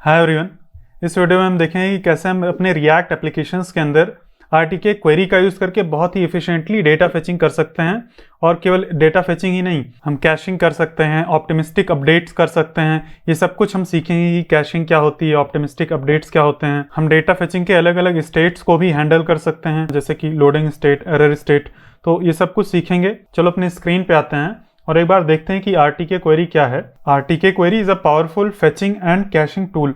Hi everyone. इस video में हम देखेंगे कि कैसे हम अपने रिएक्ट एप्लीकेशंस के अंदर आरटीके क्वेरी का यूज़ करके बहुत ही एफिशिएंटली डेटा फेचिंग कर सकते हैं। और केवल डेटा फेचिंग ही नहीं, हम कैशिंग कर सकते हैं, ऑप्टिमिस्टिक अपडेट्स कर सकते हैं। ये सब कुछ हम सीखेंगे कि कैशिंग क्या होती है, ऑप्टिमिस्टिक अपडेट्स क्या होते हैं। हम डेटा फेचिंग के अलग अलग स्टेट्स को भी हैंडल कर सकते हैं, जैसे कि लोडिंग स्टेट, एरर स्टेट। तो ये सब कुछ सीखेंगे। चलो अपने स्क्रीन पे आते हैं और एक बार देखते हैं कि आरटीके क्वेरी क्या है। RTK query is a powerful fetching and caching tool.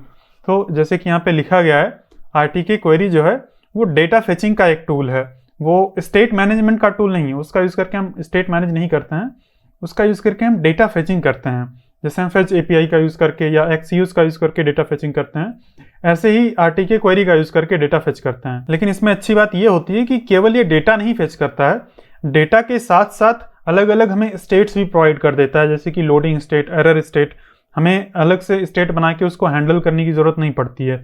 तो जैसे कि यहाँ पे लिखा गया है, आरटीके क्वेरी जो है वो डेटा फेचिंग का एक टूल है। वो स्टेट मैनेजमेंट का टूल नहीं है, उसका यूज़ करके हम स्टेट मैनेज नहीं करते हैं, उसका यूज़ करके हम डेटा फेचिंग करते हैं। जैसे हम फेच एपीआई का यूज़ करके या एक्सयूज का यूज़ करके डेटा फेचिंग करते हैं, ऐसे ही आरटीके क्वेरी का यूज़ करके डेटा फेच करते हैं। लेकिन इसमें अच्छी बात ये होती है कि केवल ये डेटा नहीं फेच करता है, डेटा के साथ साथ अलग अलग हमें स्टेट्स भी प्रोवाइड कर देता है, जैसे कि लोडिंग स्टेट, एरर स्टेट। हमें अलग से स्टेट बना के उसको हैंडल करने की ज़रूरत नहीं पड़ती है।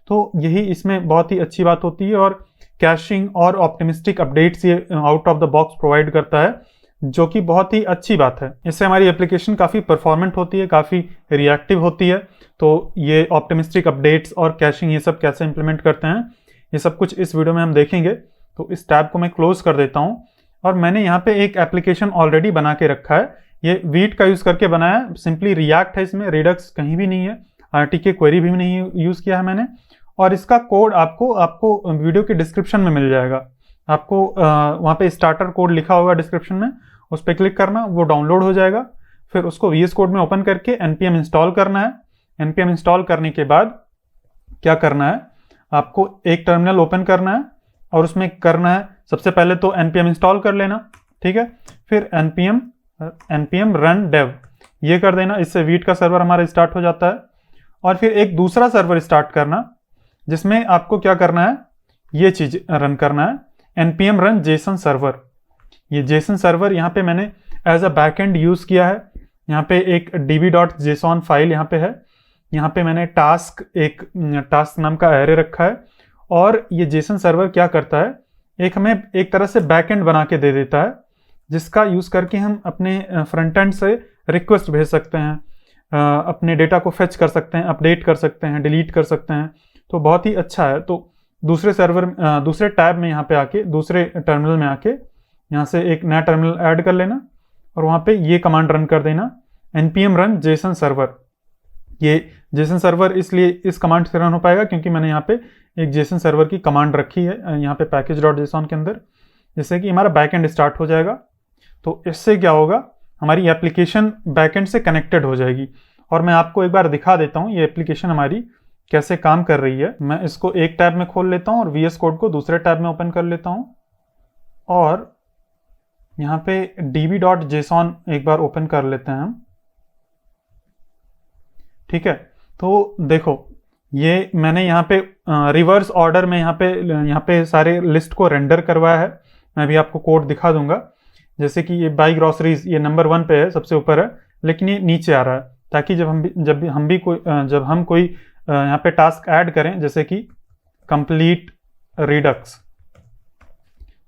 तो यही इसमें बहुत ही अच्छी बात होती है। और कैशिंग और ऑप्टिमिस्टिक अपडेट्स ये out of the box provide करता है, जो कि बहुत ही अच्छी बात है। इससे हमारी एप्लीकेशन काफ़ी परफॉर्मेंट होती है, काफ़ी रिएक्टिव होती है। तो ये ऑप्टिमिस्टिक अपडेट्स और कैशिंग ये सब कैसे इंप्लीमेंट करते हैं, ये सब कुछ इस वीडियो में हम देखेंगे। तो इस टैब को मैं क्लोज कर देता हूँ और मैंने यहाँ पे एक एप्लीकेशन ऑलरेडी बना के रखा है। ये वीट का यूज़ करके बनाया है, सिंपली रिएक्ट है, इसमें रिडक्स कहीं भी नहीं है, आरटीके क्वेरी भी नहीं यूज़ किया है मैंने। और इसका कोड आपको वीडियो के डिस्क्रिप्शन में मिल जाएगा। आपको वहाँ पे स्टार्टर कोड लिखा होगा डिस्क्रिप्शन में, उस पर क्लिक करना, वो डाउनलोड हो जाएगा। फिर उसको VS कोड में ओपन करके npm इंस्टॉल करना है। npm इंस्टॉल करने के बाद क्या करना है, आपको एक टर्मिनल ओपन करना है और उसमें करना है, सबसे पहले तो npm इंस्टॉल कर लेना, ठीक है। फिर npm रन dev ये कर देना, इससे वीट का सर्वर हमारा स्टार्ट हो जाता है। और फिर एक दूसरा सर्वर स्टार्ट करना, जिसमें आपको क्या करना है, ये चीज़ रन करना है, npm रन जेसन सर्वर। ये जेसन सर्वर यहाँ पे मैंने एज अ बैकएंड यूज़ किया है। यहाँ पे एक db.json फाइल यहाँ पे है। यहाँ पे मैंने टास्क नाम का एरे रखा है। और ये जेसन सर्वर क्या करता है, हमें एक तरह से बैकएंड बना के दे देता है, जिसका यूज़ करके हम अपने फ्रंट एंड से रिक्वेस्ट भेज सकते हैं, अपने डेटा को फेच कर सकते हैं, अपडेट कर सकते हैं, डिलीट कर सकते हैं। तो बहुत ही अच्छा है। तो दूसरे टैब में यहाँ पे आके, दूसरे टर्मिनल में आके यहाँ से एक नया टर्मिनल ऐड कर लेना और वहाँ पे ये कमांड रन कर देना, npm रन जेसन सर्वर। ये जेसन सर्वर इसलिए इस कमांड से रन हो पाएगा क्योंकि मैंने यहाँ पे एक जेसन सर्वर की कमांड रखी है यहाँ पे package.json के अंदर, जिससे कि हमारा बैकएंड स्टार्ट हो जाएगा। तो इससे क्या होगा, हमारी एप्लीकेशन बैकएंड से कनेक्टेड हो जाएगी। और मैं आपको एक बार दिखा देता हूँ ये एप्लीकेशन हमारी कैसे काम कर रही है। मैं इसको एक टैब में खोल लेता हूँ और VS कोड को दूसरे टैब में ओपन कर लेता हूँ और यहाँ पे db.json एक बार ओपन कर लेते हैं हम, ठीक है। तो देखो, ये मैंने यहाँ पे रिवर्स ऑर्डर में यहाँ पे सारे लिस्ट को रेंडर करवाया है। मैं भी आपको कोड दिखा दूंगा। जैसे कि ये बाई ग्रॉसरीज ये नंबर 1 पे है, सबसे ऊपर है, लेकिन ये नीचे आ रहा है, ताकि जब हम कोई यहाँ पे टास्क ऐड करें, जैसे कि कंप्लीट रिडक्स,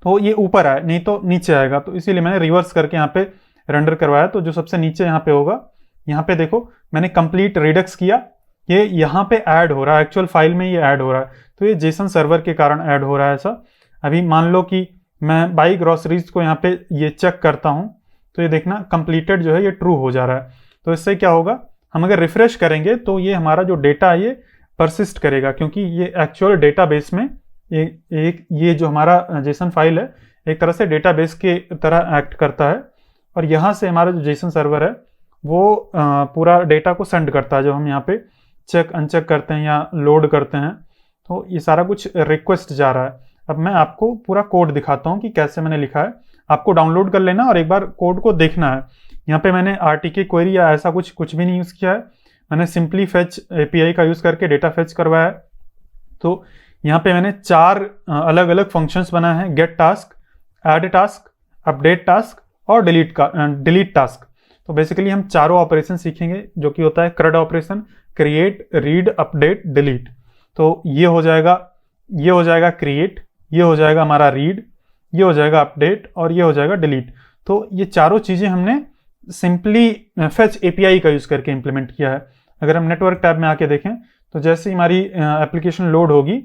तो ये ऊपर आए, नहीं तो नीचे आएगा। तो इसीलिए मैंने रिवर्स करके यहाँ पे रेंडर करवाया। तो जो सबसे नीचे यहाँ पे होगा, यहाँ पे देखो मैंने कंप्लीट रिडक्स किया, ये यहाँ पे ऐड हो रहा है, एक्चुअल फाइल में ये ऐड हो रहा है। तो ये जेसन सर्वर के कारण ऐड हो रहा है ऐसा। अभी मान लो कि मैं बाई ग्रॉसरीज को यहाँ पे ये चेक करता हूँ, तो ये देखना कंप्लीटेड जो है ये ट्रू हो जा रहा है। तो इससे क्या होगा, हम अगर रिफ्रेश करेंगे तो ये हमारा जो डेटा है ये परसिस्ट करेगा, क्योंकि ये एक्चुअल डेटाबेस में ये जो हमारा जेसन फाइल है एक तरह से डेटाबेस के तरह एक्ट करता है। और यहाँ से हमारा जो जेसन सर्वर है वो पूरा डेटा को सेंड करता है, जब हम यहाँ पे चेक अनचेक करते हैं या लोड करते हैं, तो ये सारा कुछ रिक्वेस्ट जा रहा है। अब मैं आपको पूरा कोड दिखाता हूँ कि कैसे मैंने लिखा है। आपको डाउनलोड कर लेना और एक बार कोड को देखना है। यहाँ पे मैंने आरटीके क्वेरी या ऐसा कुछ भी नहीं यूज़ किया है, मैंने सिंपली फेच एपीआई का यूज़ करके डेटा फेच करवाया है। तो यहाँ पे मैंने 4 अलग अलग फंक्शंस बनाए हैं, get task, add task, update task और डिलीट टास्क। तो बेसिकली हम चारों ऑपरेशन सीखेंगे, जो कि होता है CRUD operation, create, read, update, delete. तो ये हो जाएगा क्रिएट, ये हो जाएगा हमारा रीड, ये हो जाएगा अपडेट और ये हो जाएगा डिलीट। तो ये चारों चीज़ें हमने सिंपली फेच एपीआई का यूज़ करके इंप्लीमेंट किया है। अगर हम नेटवर्क टैब में आके देखें तो जैसे ही हमारी एप्लीकेशन लोड होगी,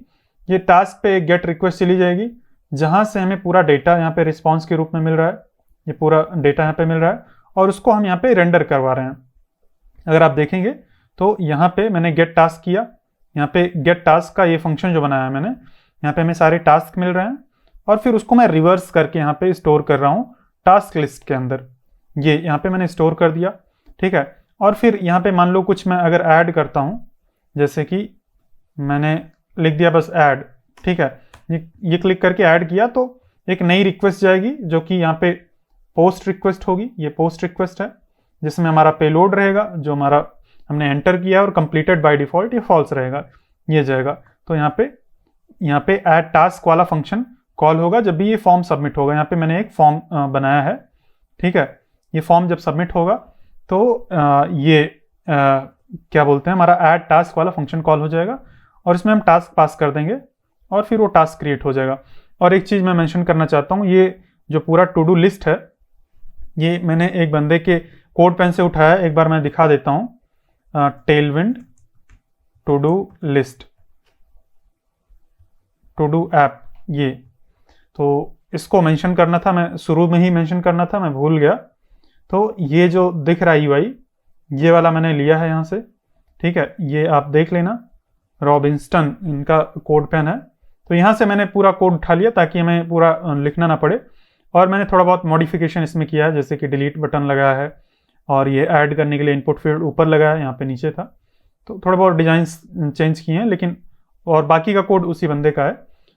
ये टास्क पे एक गेट रिक्वेस्ट चली जाएगी, जहाँ से हमें पूरा डेटा यहाँ पे रिस्पॉन्स के रूप में मिल रहा है, ये पूरा डेटा यहाँ पे मिल रहा है और उसको हम यहाँ पे रेंडर करवा रहे हैं। अगर आप देखेंगे तो यहाँ पे मैंने गेट टास्क किया, यहाँ पे गेट टास्क का ये फंक्शन जो बनाया है मैंने, यहाँ पे हमें सारे टास्क मिल रहे हैं और फिर उसको मैं रिवर्स करके यहाँ पे स्टोर कर रहा हूँ टास्क लिस्ट के अंदर। ये यहाँ पे मैंने स्टोर कर दिया, ठीक है। और फिर यहाँ पे मान लो कुछ मैं अगर ऐड करता हूँ, जैसे कि मैंने लिख दिया बस ऐड, ठीक है, ये क्लिक करके ऐड किया तो एक नई रिक्वेस्ट जाएगी जो कि यहाँ पे पोस्ट रिक्वेस्ट होगी। ये पोस्ट रिक्वेस्ट है जिसमें हमारा पेलोड रहेगा जो हमारा हमने एंटर किया और कंप्लीटेड बाय डिफॉल्ट ये फॉल्स रहेगा, ये जाएगा। तो यहाँ पे ऐड टास्क वाला फंक्शन कॉल होगा जब भी ये फॉर्म सबमिट होगा। यहाँ पे मैंने एक फॉर्म बनाया है, ठीक है। ये फॉर्म जब सबमिट होगा तो क्या बोलते हैं, हमारा ऐड टास्क वाला फंक्शन कॉल हो जाएगा और इसमें हम टास्क पास कर देंगे और फिर वो टास्क क्रिएट हो जाएगा। और एक चीज़ मैं मेंशन करना चाहता हूँ, ये जो पूरा टू डू लिस्ट है ये मैंने एक बंदे के कोड पेन से उठाया, एक बार मैं दिखा देता हूँ। Tailwind to do list, to do app, ये तो इसको मेंशन करना था, मैं शुरू में ही मेंशन करना था, मैं भूल गया। तो ये जो दिख रहा है यूआई, ये वाला मैंने लिया है यहाँ से, ठीक है। ये आप देख लेना, रॉबिन्सटन इनका कोड पेन है। तो यहाँ से मैंने पूरा कोड उठा लिया ताकि हमें पूरा लिखना ना पड़े। और मैंने थोड़ा बहुत मॉडिफिकेशन इसमें किया है, जैसे कि डिलीट बटन लगाया है और ये ऐड करने के लिए इनपुट फील्ड ऊपर लगाया है, यहाँ पे नीचे था। तो थोड़े बहुत डिजाइन चेंज किए हैं, लेकिन और बाकी का कोड उसी बंदे का है,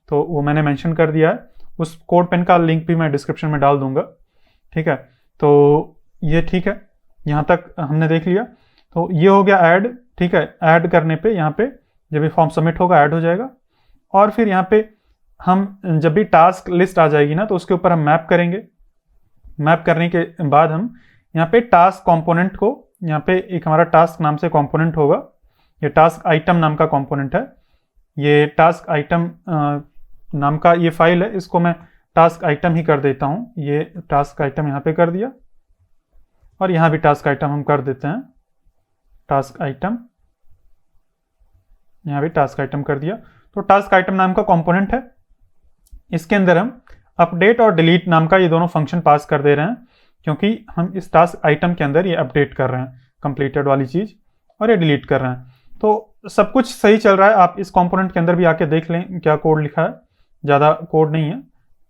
तो वो मैंने मेंशन कर दिया है। उस कोड पेन का लिंक भी मैं डिस्क्रिप्शन में डाल दूंगा, ठीक है। तो ये ठीक है, यहाँ तक हमने देख लिया। तो ये हो गया ऐड, ठीक है। ऐड करने पे यहाँ पे जब ये फॉर्म सबमिट होगा ऐड हो जाएगा। और फिर यहाँ पे हम जब भी टास्क लिस्ट आ जाएगी ना तो उसके ऊपर हम मैप करेंगे। मैप करने के बाद हम यहाँ पे टास्क कंपोनेंट को, यहाँ पे एक हमारा टास्क नाम से कंपोनेंट होगा, ये टास्क आइटम नाम का कंपोनेंट है। ये टास्क आइटम नाम का ये फाइल है, इसको मैं टास्क आइटम ही कर देता हूँ। ये टास्क आइटम यहाँ पे कर दिया और यहाँ भी टास्क आइटम हम कर देते हैं, टास्क आइटम, यहाँ भी टास्क आइटम कर दिया। तो टास्क आइटम नाम का कंपोनेंट है, इसके अंदर हम अपडेट और डिलीट नाम का ये दोनों फंक्शन पास कर दे रहे हैं, क्योंकि हम इस टास्क आइटम के अंदर ये अपडेट कर रहे हैं कंप्लीटेड वाली चीज़ और ये डिलीट कर रहे हैं। तो सब कुछ सही चल रहा है। आप इस कंपोनेंट के अंदर भी आके देख लें क्या कोड लिखा है, ज़्यादा कोड नहीं है,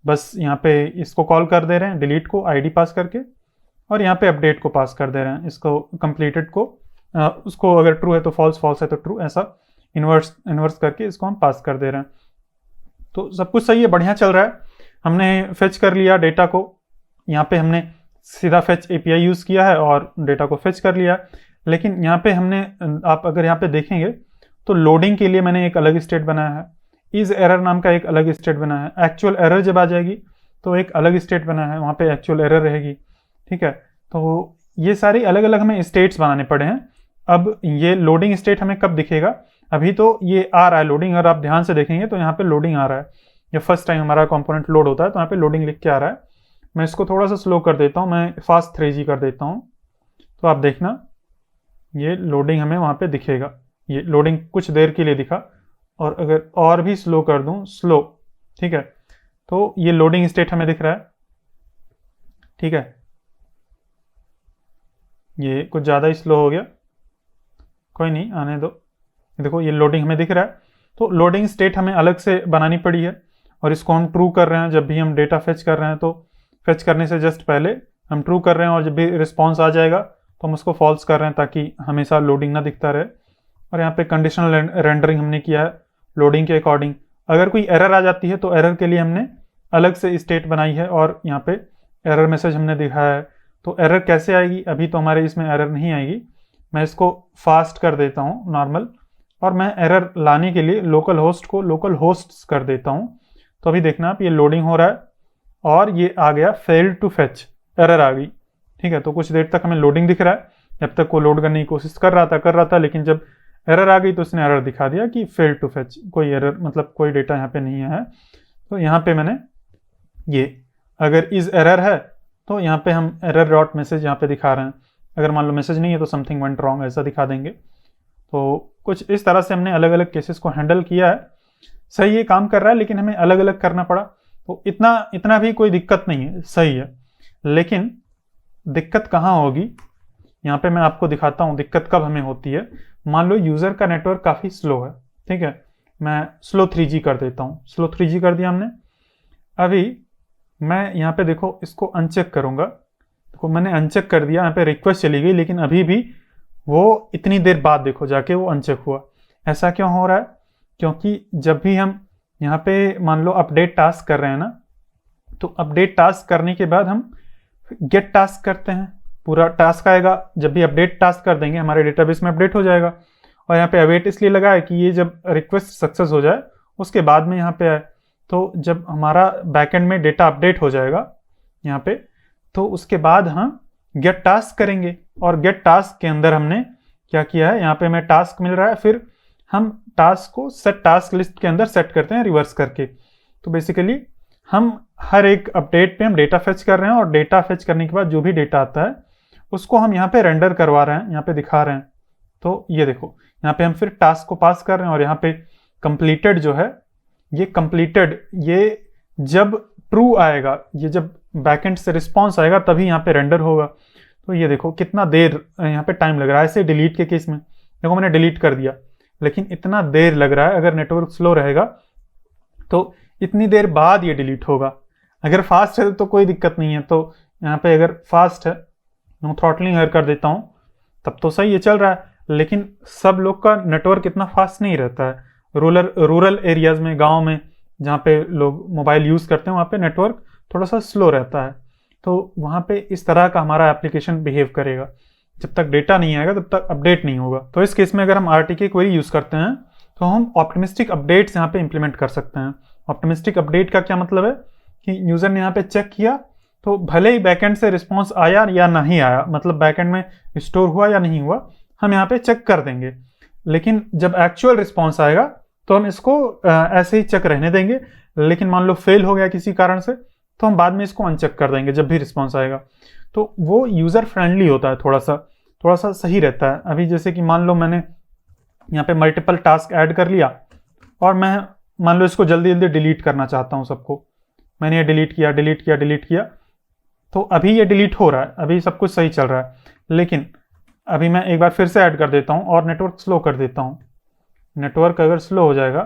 बस यहाँ पे इसको कॉल कर दे रहे हैं डिलीट को आईडी पास करके, और यहाँ पे अपडेट को पास कर दे रहे हैं, इसको कंप्लीटेड को उसको अगर ट्रू है तो फॉल्स, फॉल्स है तो ट्रू, ऐसा इन्वर्स करके इसको हम पास कर दे रहे हैं। तो सब कुछ सही है, बढ़िया चल रहा है। हमने फेच कर लिया डेटा को, यहाँ पे हमने सीधा फेच एपीआई यूज़ किया है और डेटा को फेच कर लिया। लेकिन यहाँ पे हमने, आप अगर यहाँ पे देखेंगे तो लोडिंग के लिए मैंने एक अलग स्टेट बनाया है, इज एरर नाम का एक अलग स्टेट बनाया है। एक्चुअल एरर जब आ जाएगी तो एक अलग स्टेट बनाया है, वहाँ पे एक्चुअल एरर रहेगी, ठीक है। तो ये सारी अलग अलग हमें स्टेट्स बनाने पड़े हैं। अब ये लोडिंग स्टेट हमें कब दिखेगा, अभी तो ये आ रहा है लोडिंग, अगर आप ध्यान से देखेंगे तो यहाँ पे लोडिंग आ रहा है। जब फर्स्ट टाइम हमारा कंपोनेंट लोड होता है तो यहाँ पे लोडिंग लिख के आ रहा है। मैं इसको थोड़ा सा स्लो कर देता हूँ, मैं फास्ट 3G कर देता हूँ, तो आप देखना ये लोडिंग हमें वहाँ पे दिखेगा। ये लोडिंग कुछ देर के लिए दिखा, और अगर और भी स्लो कर दूँ, स्लो, ठीक है, तो ये लोडिंग स्टेट हमें दिख रहा है, ठीक है। ये कुछ ज़्यादा ही स्लो हो गया, कोई नहीं, आने दो। देखो ये लोडिंग हमें दिख रहा है। तो लोडिंग स्टेट हमें अलग से बनानी पड़ी है और इसको हम ट्रू कर रहे हैं जब भी हम डेटा फेच कर रहे हैं। तो फेच करने से जस्ट पहले हम ट्रू कर रहे हैं और जब भी रिस्पॉन्स आ जाएगा तो हम उसको फॉल्स कर रहे हैं ताकि हमेशा लोडिंग ना दिखता रहे। और यहाँ पे कंडीशनल रेंडरिंग हमने किया है लोडिंग के अकॉर्डिंग। अगर कोई एरर आ जाती है तो एरर के लिए हमने अलग से स्टेट बनाई है और यहाँ पे एरर मैसेज हमने दिखाया है। तो एरर कैसे आएगी, अभी तो हमारे इसमें एरर नहीं आएगी। मैं इसको फास्ट कर देता हूँ नॉर्मल, और मैं एरर लाने के लिए लोकल होस्ट को लोकल होस्ट्स कर देता हूँ। तो अभी देखना आप, ये लोडिंग हो रहा है और ये आ गया फेल्ड टू फेच, एरर आ गई, ठीक है। तो कुछ देर तक हमें लोडिंग दिख रहा है, जब तक वो लोड करने की कोशिश कर रहा था, लेकिन जब एरर आ गई तो उसने एरर दिखा दिया कि फेल्ड टू फेच, कोई एरर मतलब कोई डेटा यहाँ पे नहीं है। तो यहाँ पे मैंने ये, अगर इज एरर है तो यहाँ पे हम एरर डॉट मैसेज यहाँ पे दिखा रहे हैं। अगर मान लो मैसेज नहीं है तो समथिंग वेंट रॉन्ग ऐसा दिखा देंगे। तो कुछ इस तरह से हमने अलग अलग केसेस को हैंडल किया है। सही ये काम कर रहा है, लेकिन हमें अलग अलग करना पड़ा, तो इतना भी कोई दिक्कत नहीं है, सही है। लेकिन दिक्कत कहाँ होगी, यहाँ पे मैं आपको दिखाता हूँ दिक्कत कब हमें होती है। मान लो यूजर का नेटवर्क काफी स्लो है, ठीक है, मैं स्लो 3G कर देता हूँ, स्लो 3G कर दिया हमने। अभी मैं यहाँ पे देखो इसको अनचेक करूंगा, देखो मैंने अनचेक कर दिया, यहाँ पे रिक्वेस्ट चली गई, लेकिन अभी भी वो इतनी देर बाद देखो जाके वो अनचेक हुआ। ऐसा क्यों हो रहा है? क्योंकि जब भी हम यहाँ पे मान लो अपडेट टास्क कर रहे हैं ना, तो अपडेट टास्क करने के बाद हम गेट टास्क करते हैं, पूरा टास्क आएगा, जब भी अपडेट टास्क कर देंगे हमारे डेटाबेस में अपडेट हो जाएगा। और यहाँ पे अवेट इसलिए लगा है कि ये जब रिक्वेस्ट सक्सेस हो जाए उसके बाद में यहाँ पे आए, तो जब हमारा बैकएंड में डेटा अपडेट हो जाएगा यहाँ पे, तो उसके बाद हम गेट टास्क करेंगे। और गेट टास्क के अंदर हमने क्या किया है, यहाँ पे हमें टास्क मिल रहा है, फिर हम टास्क को सेट टास्क लिस्ट के अंदर सेट करते हैं रिवर्स करके। तो बेसिकली हम हर एक अपडेट पे हम डेटा फेच कर रहे हैं, और डेटा फेच करने के बाद जो भी डेटा आता है उसको हम यहाँ पे रेंडर करवा रहे हैं, यहाँ पे दिखा रहे हैं। तो ये देखो यहाँ पे हम फिर टास्क को पास कर रहे हैं, और यहाँ पे कंप्लीटेड जो है, ये कंप्लीटेड, ये जब ट्रू आएगा, ये जब बैकएंड से रिस्पॉन्स आएगा तभी यहाँ पे रेंडर होगा। तो ये देखो कितना देर यहाँ पे टाइम लग रहा है। ऐसे डिलीट के केस में देखो मैंने डिलीट कर दिया, लेकिन इतना देर लग रहा है। अगर नेटवर्क स्लो रहेगा तो इतनी देर बाद ये डिलीट होगा। अगर फास्ट है तो कोई दिक्कत नहीं है। तो यहाँ पे अगर फास्ट है, मैं थ्रॉटलिंग अगर कर देता हूँ तब तो सही है, चल रहा है। लेकिन सब लोग का नेटवर्क इतना फास्ट नहीं रहता है। रूरल एरियाज में, गांव में जहाँ पे लोग मोबाइल यूज़ करते हैं, वहाँ पे नेटवर्क थोड़ा सा स्लो रहता है। तो वहाँ पे इस तरह का हमारा एप्लीकेशन बिहेव करेगा। जब तक डेटा नहीं आएगा तब तक अपडेट नहीं होगा। तो इस केस में अगर हम RTK क्वेरी यूज़ करते हैं तो हम ऑप्टिमिस्टिक अपडेट्स यहाँ पे इंप्लीमेंट कर सकते हैं। ऑप्टिमिस्टिक अपडेट का क्या मतलब है कि यूज़र ने यहाँ पे चेक किया, तो भले ही बैकएंड से रिस्पॉन्स आया या नहीं आया, मतलब बैकएंड में स्टोर हुआ या नहीं हुआ, हम यहाँ पे चेक कर देंगे। लेकिन जब एक्चुअल रिस्पॉन्स आएगा तो हम इसको ऐसे ही चेक रहने देंगे। लेकिन मान लो फेल हो गया किसी कारण से, तो हम बाद में इसको अनचेक कर देंगे जब भी रिस्पॉन्स आएगा। तो वो यूज़र फ्रेंडली होता है, थोड़ा सा सही रहता है। अभी जैसे कि मान लो मैंने यहाँ पे मल्टीपल टास्क ऐड कर लिया, और मैं मान लो इसको जल्दी जल्दी डिलीट करना चाहता हूँ सबको। मैंने ये डिलीट किया, तो अभी ये डिलीट हो रहा है, अभी सब कुछ सही चल रहा है। लेकिन अभी मैं एक बार फिर से ऐड कर देता हूँ और नेटवर्क स्लो कर देता हूँ। नेटवर्क अगर स्लो हो जाएगा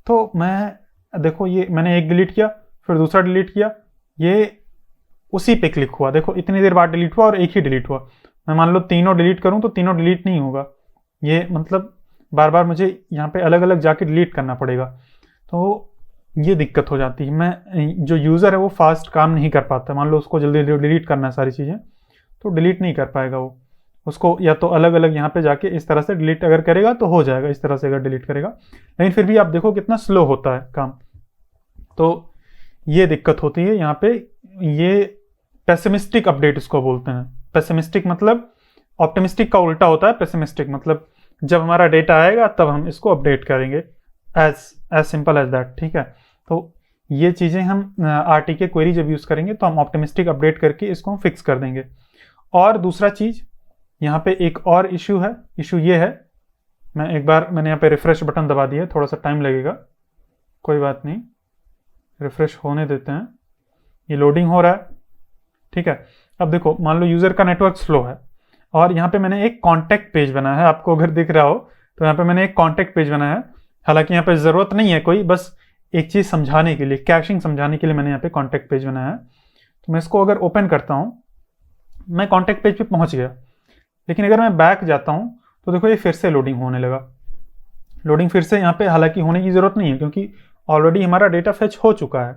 तो मैं देखो, ये मैंने एक डिलीट किया, फिर दूसरा डिलीट किया, ये उसी पे क्लिक हुआ। देखो इतनी देर बाद डिलीट हुआ और एक ही डिलीट हुआ। मैं मान लो तीनों डिलीट करूँ तो तीनों डिलीट नहीं होगा। ये मतलब बार बार मुझे यहाँ पे अलग अलग जाके डिलीट करना पड़ेगा। तो ये दिक्कत हो जाती है। मैं जो यूज़र है वो फास्ट काम नहीं कर पाता। मान लो उसको जल्दी जल्दी डिलीट करना है सारी चीज़ें, तो डिलीट नहीं कर पाएगा वो। उसको या तो अलग अलग यहाँ पे जाके इस तरह से डिलीट अगर करेगा तो हो जाएगा, इस तरह से अगर डिलीट करेगा। लेकिन फिर भी आप देखो कितना स्लो होता है काम। तो ये दिक्कत होती है यहाँ पे। ये पेसिमिस्टिक अपडेट इसको बोलते हैं। पेसिमिस्टिक मतलब ऑप्टिमिस्टिक का उल्टा होता है पेसिमिस्टिक, मतलब जब हमारा डेटा आएगा तब हम इसको अपडेट करेंगे। एज सिंपल एज दैट, ठीक है। तो ये चीज़ें हम RTK क्वेरी जब यूज़ करेंगे तो हम ऑप्टिमिस्टिक अपडेट करके इसको हम फिक्स कर देंगे। और दूसरा चीज़ यहाँ पे एक और इशू है। इशू ये है, मैंने यहाँ पे रिफ्रेश बटन दबा दिया, थोड़ा सा टाइम लगेगा, कोई बात नहीं, रिफ्रेश होने देते हैं। ये लोडिंग हो रहा है, ठीक है। अब देखो मान लो यूज़र का नेटवर्क स्लो है, और यहाँ पे मैंने एक कॉन्टैक्ट पेज बनाया है। आपको अगर दिख रहा हो तो यहाँ पे मैंने एक कॉन्टैक्ट पेज बनाया है। हालांकि यहाँ पे ज़रूरत नहीं है कोई, बस एक चीज़ समझाने के लिए, कैशिंग समझाने के लिए मैंने यहाँ पे कॉन्टैक्ट पेज बनाया है। तो मैं इसको अगर ओपन करता हूँ, मैं कॉन्टैक्ट पेज पे पहुँच गया। लेकिन अगर मैं बैक जाता हूँ तो देखो ये फिर से लोडिंग होने लगा। लोडिंग फिर से यहाँ पे हालांकि होने की ज़रूरत नहीं है, क्योंकि ऑलरेडी हमारा डेटा फेच हो चुका है।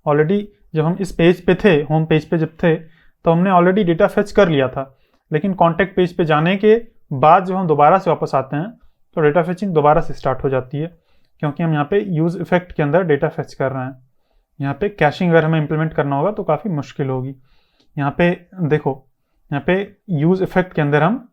ऑलरेडी जब हम इस पेज पे थे, होम पेज पे जब थे, तो हमने ऑलरेडी डेटा फेच कर लिया था। लेकिन कॉन्टैक्ट पेज पे जाने के बाद जब हम दोबारा से वापस आते हैं तो डेटा फेचिंग दोबारा से स्टार्ट हो जाती है, क्योंकि हम यहाँ पे यूज़ इफेक्ट के अंदर डेटा फेच कर रहे हैं। यहाँ पे कैशिंग अगर हमें इंप्लीमेंट करना होगा तो काफ़ी मुश्किल होगी। यहाँ पे देखो, यहाँ पे यूज़ इफेक्ट के अंदर हम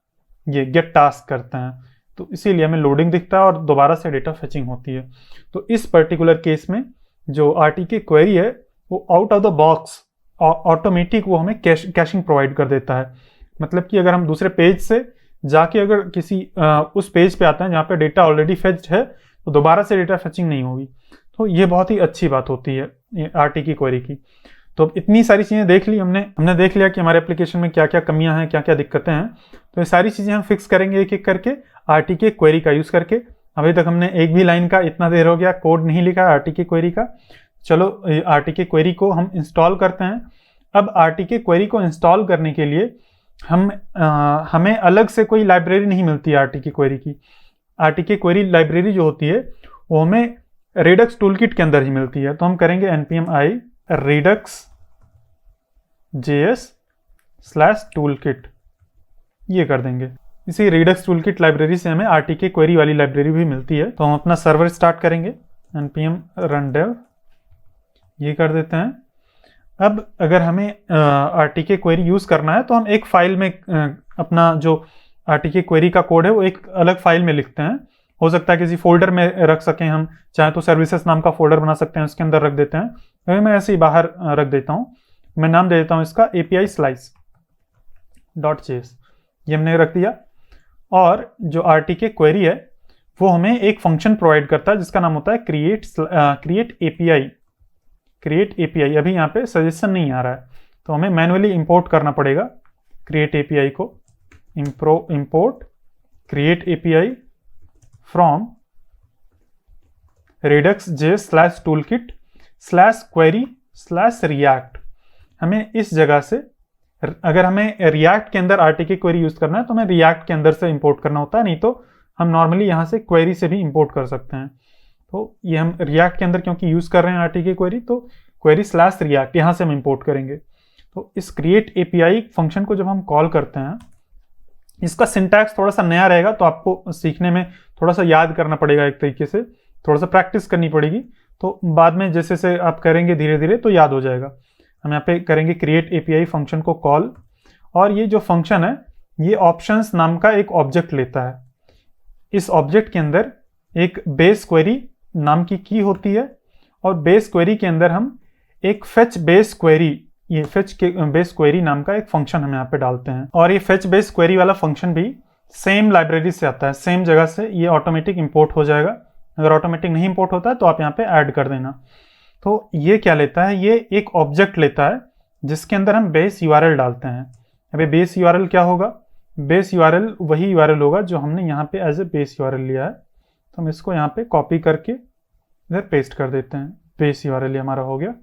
ये गेट टास्क करते हैं, तो इसीलिए हमें लोडिंग दिखता है और दोबारा से डेटा फेचिंग होती है। तो इस पर्टिकुलर केस में जो RTK क्वेरी है वो out of the box automatic वो हमें कैशिंग प्रोवाइड कर देता है। मतलब कि अगर हम दूसरे पेज से जाके अगर किसी उस पेज पे आते हैं जहाँ पे डेटा ऑलरेडी फेच्ड है तो दोबारा से डेटा फेचिंग नहीं होगी। तो ये बहुत ही अच्छी बात होती है आरटी की क्वेरी की। तो अब इतनी सारी चीज़ें देख ली हमने देख लिया कि हमारे एप्लीकेशन में क्या क्या कमियां हैं, क्या क्या दिक्कतें हैं। तो ये सारी चीज़ें हम फिक्स करेंगे एक एक करके आरटी के क्वेरी का यूज़ करके। अभी तक हमने एक भी लाइन का, इतना देर हो गया, कोड नहीं लिखा आरटी के क्वेरी का। चलो आरटी के क्वेरी को हम इंस्टॉल करते हैं। अब आरटी के क्वेरी को इंस्टॉल करने के लिए हमें अलग से कोई लाइब्रेरी नहीं मिलती आरटी की क्वेरी की। आरटी के क्वेरी लाइब्रेरी जो होती है वो हमें रेडक्स टूलकिट के अंदर ही मिलती है। तो हम करेंगे npm i redux.js/toolkit, ये कर देंगे। इसी redux toolkit लाइब्रेरी से हमें RTK क्वेरी वाली लाइब्रेरी भी मिलती है। तो हम अपना सर्वर स्टार्ट करेंगे, npm run dev, ये कर देते हैं। अब अगर हमें RTK क्वेरी यूज करना है तो हम एक फाइल में अपना जो RTK क्वेरी का कोड है वो एक अलग फाइल में लिखते हैं। हो सकता है किसी फोल्डर में रख सकें, हम चाहे तो सर्विसेज नाम का फोल्डर बना सकते हैं, उसके अंदर रख देते हैं। तो मैं ऐसे ही बाहर रख देता हूँ। मैं नाम दे देता हूँ इसका API slice.js, ये हमने रख दिया। और जो RTK क्वेरी है वो हमें एक फंक्शन प्रोवाइड करता है जिसका नाम होता है create API। अभी यहाँ पे सजेशन नहीं आ रहा है तो हमें मैन्युअली इंपोर्ट करना पड़ेगा create API को। import create API from redux.js/toolkit/query/react। हमें इस जगह से, अगर हमें रिएक्ट के अंदर RTK क्वेरी यूज करना है तो हमें रिएक्ट के अंदर से इंपोर्ट करना होता है, नहीं तो हम नॉर्मली यहाँ से क्वेरी से भी इंपोर्ट कर सकते हैं। तो ये हम रिएक्ट के अंदर क्योंकि यूज कर रहे हैं RTK क्वेरी, तो query/react यहाँ से हम इंपोर्ट करेंगे। तो इस create API फंक्शन को जब हम कॉल करते हैं, इसका सिंटैक्स थोड़ा सा नया रहेगा तो आपको सीखने में थोड़ा सा याद करना पड़ेगा, एक तरीके से थोड़ा सा प्रैक्टिस करनी पड़ेगी। तो बाद में जैसे से आप करेंगे धीरे धीरे तो याद हो जाएगा। हम यहाँ पे करेंगे create API फंक्शन को कॉल, और ये जो फंक्शन है ये ऑप्शंस नाम का एक ऑब्जेक्ट लेता है। इस ऑब्जेक्ट के अंदर एक बेस क्वेरी नाम की होती है, और बेस क्वेरी के अंदर हम एक फेच बेस क्वेरी, ये फेच बेस क्वेरी नाम का एक फंक्शन हम यहाँ पे डालते हैं। और ये फेच बेस क्वेरी वाला फंक्शन भी सेम लाइब्रेरी से आता है, सेम जगह से ये ऑटोमेटिक इंपोर्ट हो जाएगा। अगर ऑटोमेटिक नहीं इंपोर्ट होता है तो आप यहाँ पे ऐड कर देना। तो ये क्या लेता है, ये एक ऑब्जेक्ट लेता है जिसके अंदर हम बेस URL डालते हैं। अभी बेस URL क्या होगा, बेस URL वही URL होगा जो हमने यहाँ पे एज ए बेस URL लिया है। तो हम इसको यहाँ पे कॉपी करके इधर पेस्ट कर देते हैं। बेस URL ये हमारा हो गया।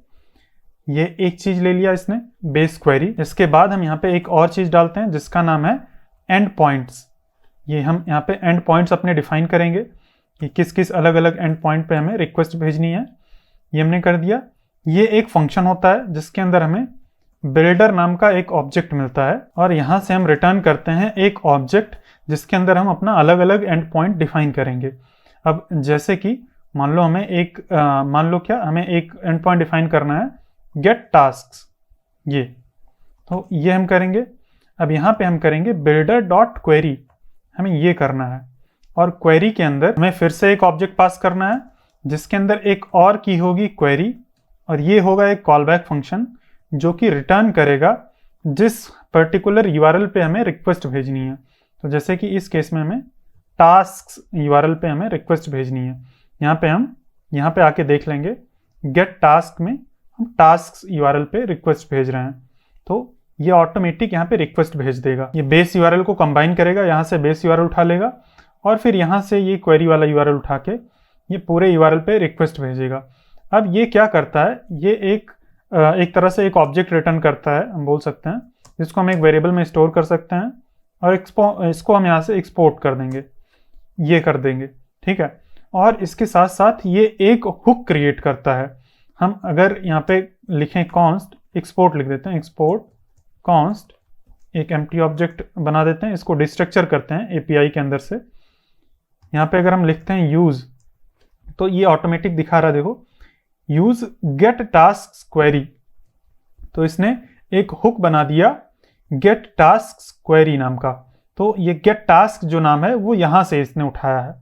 ये एक चीज ले लिया इसने, बेस क्वेरी। इसके बाद हम यहाँ पे एक और चीज डालते हैं जिसका नाम है एंड पॉइंट्स। ये हम यहाँ पे एंड पॉइंट्स अपने डिफाइन करेंगे कि किस किस अलग अलग एंड पॉइंट पे हमें रिक्वेस्ट भेजनी है। ये हमने कर दिया। ये एक फंक्शन होता है जिसके अंदर हमें बिल्डर नाम का एक ऑब्जेक्ट मिलता है, और यहाँ से हम रिटर्न करते हैं एक ऑब्जेक्ट जिसके अंदर हम अपना अलग अलग एंड पॉइंट डिफाइन करेंगे। अब जैसे कि मान लो हमें एक हमें एक एंड पॉइंट डिफाइन करना है गेट टास्क, ये तो ये हम करेंगे। अब यहाँ पे हम करेंगे builder.query, हमें ये करना है। और क्वेरी के अंदर हमें फिर से एक ऑब्जेक्ट पास करना है जिसके अंदर एक और की होगी क्वेरी, और ये होगा एक कॉलबैक फंक्शन जो कि रिटर्न करेगा जिस पर्टिकुलर URL पे हमें रिक्वेस्ट भेजनी है। तो जैसे कि इस केस में हमें टास्क URL पे हमें रिक्वेस्ट भेजनी है। यहाँ पे आके देख लेंगे गेट टास्क में हम टास्क URL पे रिक्वेस्ट भेज रहे हैं, तो ये ऑटोमेटिक यहाँ पे रिक्वेस्ट भेज देगा। ये बेस URL को कंबाइन करेगा, यहाँ से बेस URL उठा लेगा और फिर यहाँ से ये क्वेरी वाला URL उठा के ये पूरे URL पे रिक्वेस्ट भेजेगा। अब ये क्या करता है, ये एक तरह से एक ऑब्जेक्ट रिटर्न करता है, हम बोल सकते हैं, जिसको हम एक वेरिएबल में स्टोर कर सकते हैं, और इसको हम यहाँ से एक्सपोर्ट कर देंगे, ये कर देंगे, ठीक है। और इसके साथ साथ ये एक हुक क्रिएट करता है। हम अगर यहाँ पे लिखें कॉन्स्ट एक्सपोर्ट लिख देते हैं, एक्सपोर्ट कॉन्स्ट, एक एम्प्टी ऑब्जेक्ट बना देते हैं, इसको डिस्ट्रक्चर करते हैं API के अंदर से। यहाँ पे अगर हम लिखते हैं यूज, तो ये ऑटोमेटिक दिखा रहा है, देखो यूज गेट टास्क क्वेरी। तो इसने एक हुक बना दिया गेट टास्क क्वेरी नाम का। तो ये गेट टास्क जो नाम है वो यहाँ से इसने उठाया है,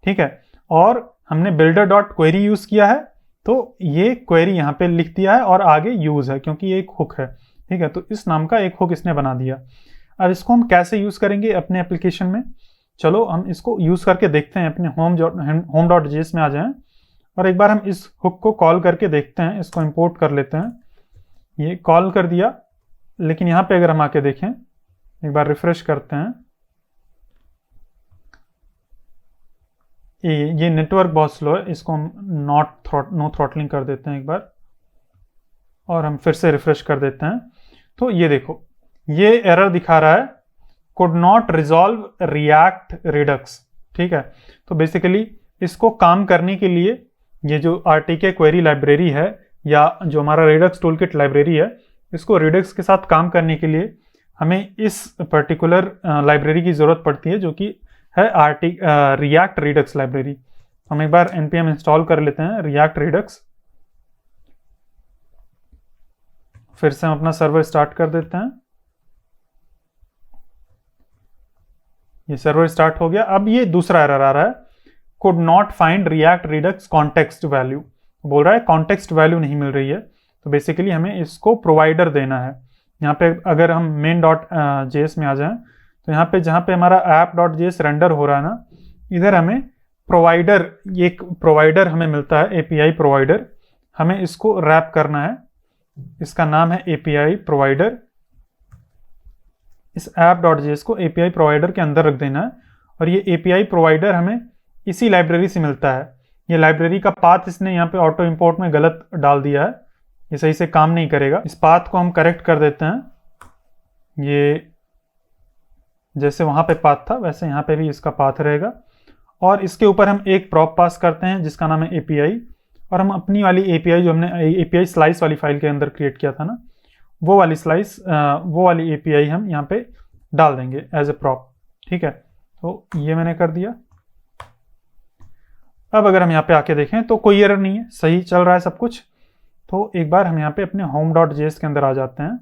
ठीक है। और हमने builder.query यूज किया है, तो ये क्वेरी यहाँ पे लिख दिया है और आगे यूज है क्योंकि ये एक हुक है, ठीक है। तो इस नाम का एक हुक इसने बना दिया। अब इसको हम कैसे यूज़ करेंगे अपने एप्लीकेशन में, चलो हम इसको यूज़ करके देखते हैं। अपने home.js में आ जाएं और एक बार हम इस हुक को कॉल करके देखते हैं। इसको इंपोर्ट कर लेते हैं, ये कॉल कर दिया, लेकिन यहाँ पे अगर हम आके देखें, एक बार रिफ्रेश करते हैं, ये नेटवर्क बहुत स्लो है, इसको हम नो थ्रॉटलिंग कर देते हैं एक बार, और हम फिर से रिफ्रेश कर देते हैं। तो ये देखो, ये एरर दिखा रहा है, could not resolve react redux। ठीक है, तो बेसिकली इसको काम करने के लिए ये जो RTK क्वेरी लाइब्रेरी है, या जो हमारा redux टूलकिट लाइब्रेरी है, इसको redux के साथ काम करने के लिए हमें इस पर्टिकुलर लाइब्रेरी की ज़रूरत पड़ती है, जो कि है रिएक्ट redux लाइब्रेरी। हम एक बार npm इंस्टॉल कर लेते हैं रिएक्ट redux। फिर से हम अपना सर्वर स्टार्ट कर देते हैं, ये सर्वर स्टार्ट हो गया। अब ये दूसरा एरर आ रहा है, could not find react redux context value, बोल रहा है कॉन्टेक्स्ट वैल्यू नहीं मिल रही है। तो बेसिकली हमें इसको प्रोवाइडर देना है। यहाँ पे अगर हम main.js में आ जाएं, तो यहाँ पे जहाँ पे हमारा app.js रेंडर हो रहा है ना, इधर हमें प्रोवाइडर, एक प्रोवाइडर हमें मिलता है, API प्रोवाइडर। हमें इसको रैप करना है, इसका नाम है API प्रोवाइडर। इस app.js को API प्रोवाइडर के अंदर रख देना है, और ये API प्रोवाइडर हमें इसी लाइब्रेरी से मिलता है। ये लाइब्रेरी का पाथ इसने यहाँ पे ऑटो इंपोर्ट में गलत डाल दिया है, ये सही से काम नहीं करेगा। इस पाथ को हम करेक्ट कर देते हैं। ये जैसे वहाँ पे पाथ था, वैसे यहाँ पे भी इसका पाथ रहेगा, और इसके ऊपर हम एक प्रॉप पास करते हैं जिसका नाम है API, और हम अपनी वाली API जो हमने API स्लाइस वाली फाइल के अंदर क्रिएट किया था ना, वो वाली API हम यहाँ पे डाल देंगे एज ए प्रॉप। ठीक है, तो ये मैंने कर दिया। अब अगर हम यहाँ पे आके देखें तो कोई एरर नहीं है, सही चल रहा है सब कुछ। तो एक बार हम यहाँ पे अपने home.js के अंदर आ जाते हैं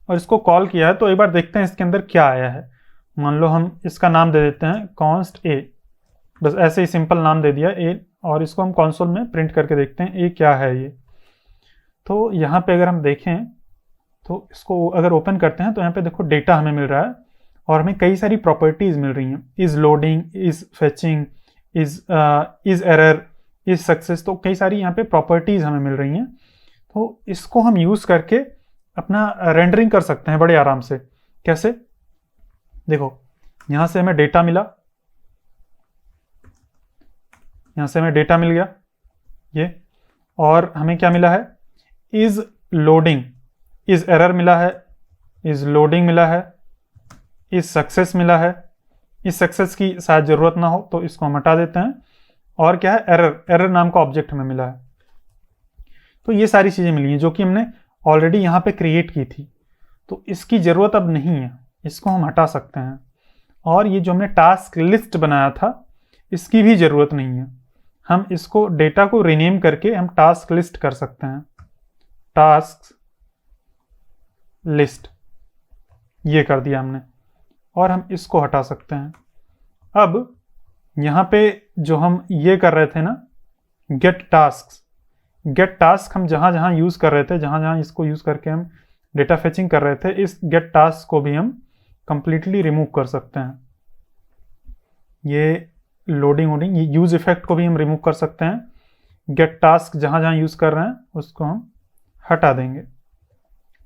और इसको कॉल किया है, तो एक बार देखते हैं इसके अंदर क्या आया है। मान लो हम इसका नाम दे देते हैं const a, बस ऐसे ही सिंपल नाम दे दिया a, और इसको हम कंसोल में प्रिंट करके देखते हैं a क्या है ये। तो यहाँ पे अगर हम देखें, तो इसको अगर ओपन करते हैं तो यहाँ पे देखो डेटा हमें मिल रहा है, और हमें कई सारी प्रॉपर्टीज मिल रही हैं, is loading, is fetching, is error, is success. तो कई सारी यहाँ पे प्रॉपर्टीज हमें मिल रही हैं। तो इसको हम यूज करके अपना रेंडरिंग कर सकते हैं बड़े आराम से। कैसे, देखो यहाँ से हमें डेटा मिला, यहाँ से हमें डेटा मिल गया ये, और हमें क्या मिला है, इज लोडिंग, इज एरर मिला है, इज लोडिंग मिला है, इज सक्सेस मिला है। इस सक्सेस की शायद जरूरत ना हो तो इसको हम हटा देते हैं, और क्या है, एरर नाम का ऑब्जेक्ट हमें मिला है। तो ये सारी चीजें मिली हैं जो कि हमने ऑलरेडी यहाँ पे क्रिएट की थी, तो इसकी जरूरत अब नहीं है, इसको हम हटा सकते हैं। और ये जो हमने टास्क लिस्ट बनाया था, इसकी भी जरूरत नहीं है, हम इसको डेटा को रीनेम करके हम टास्क लिस्ट कर सकते हैं। टास्क लिस्ट ये कर दिया हमने, और हम इसको हटा सकते हैं। अब यहाँ पे जो हम ये कर रहे थे ना, गेट टास्क हम जहाँ जहाँ यूज़ कर रहे थे, जहाँ जहाँ इसको यूज़ करके हम डेटा फेचिंग कर रहे थे, इस गेट टास्क को भी हम कंप्लीटली रिमूव कर सकते हैं। ये लोडिंग ये यूज़ इफेक्ट को भी हम रिमूव कर सकते हैं। गेट टास्क जहाँ जहाँ यूज़ कर रहे हैं उसको हम हटा देंगे,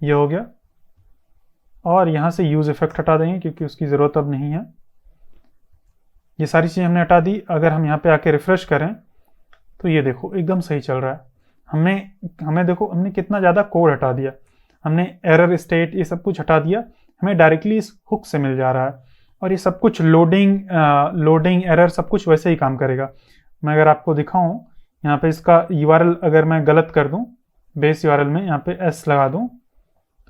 ये हो गया। और यहाँ से यूज़ इफेक्ट हटा देंगे क्योंकि उसकी ज़रूरत अब नहीं है। ये सारी चीज़ें हमने हटा दी। अगर हम यहाँ पे आके रिफ्रेश करें तो ये देखो एकदम सही चल रहा है। हमें देखो हमने कितना ज़्यादा कोड हटा दिया, हमने एरर स्टेट ये सब कुछ हटा दिया, हमें डायरेक्टली इस हुक से मिल जा रहा है। और ये सब कुछ लोडिंग एरर सब कुछ वैसे ही काम करेगा। मैं अगर आपको दिखाऊं, यहाँ पे इसका URL अगर मैं गलत कर दूं, बेस URL में यहाँ पे S लगा दूं,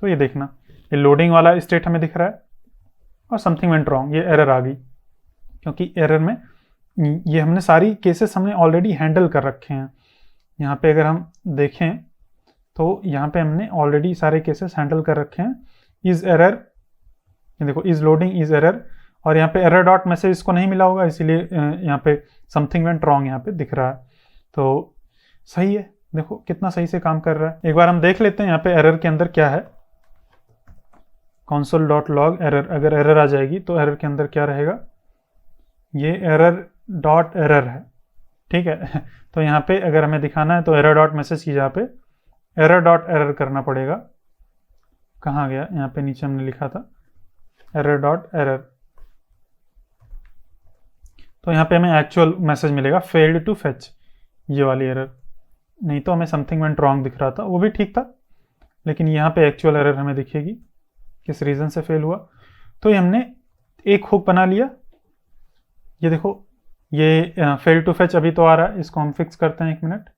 तो ये देखना ये लोडिंग वाला स्टेट हमें दिख रहा है, और समथिंग वेंट रॉन्ग, ये एरर आ गई। क्योंकि एरर में ये हमने सारी केसेस हमने ऑलरेडी हैंडल कर रखे हैं। यहाँ पे अगर हम देखें तो यहाँ पे हमने ऑलरेडी सारे केसेस हैंडल कर रखे हैं। इज एरर, ये देखो इज लोडिंग, इज एरर, और यहाँ पे एरर डॉट मैसेज इसको नहीं मिला होगा, इसीलिए यहाँ पे समथिंग वेंट रॉन्ग यहाँ पे दिख रहा है। तो सही है, देखो कितना सही से काम कर रहा है। एक बार हम देख लेते हैं यहाँ पे एरर के अंदर क्या है। console.log एरर, अगर एरर आ जाएगी तो एरर के अंदर क्या रहेगा, ये एरर डॉट एरर है, ठीक है। तो यहाँ पे अगर हमें दिखाना है तो एरर डॉट मैसेज की जगह पे एरर डॉट एरर करना पड़ेगा। कहाँ गया, यहाँ पे नीचे हमने लिखा था एरर डॉट एरर। तो यहाँ पे हमें एक्चुअल मैसेज मिलेगा फेल्ड टू फेच, ये वाली एरर। नहीं तो हमें समथिंग वेंट रॉन्ग दिख रहा था, वो भी ठीक था, लेकिन यहाँ पे एक्चुअल एरर हमें दिखेगी किस रीज़न से फेल हुआ। तो ये हमने एक हुक बना लिया। ये देखो, ये फेल टू फेच अभी तो आ रहा है, इसको हम फिक्स करते हैं 1 मिनट।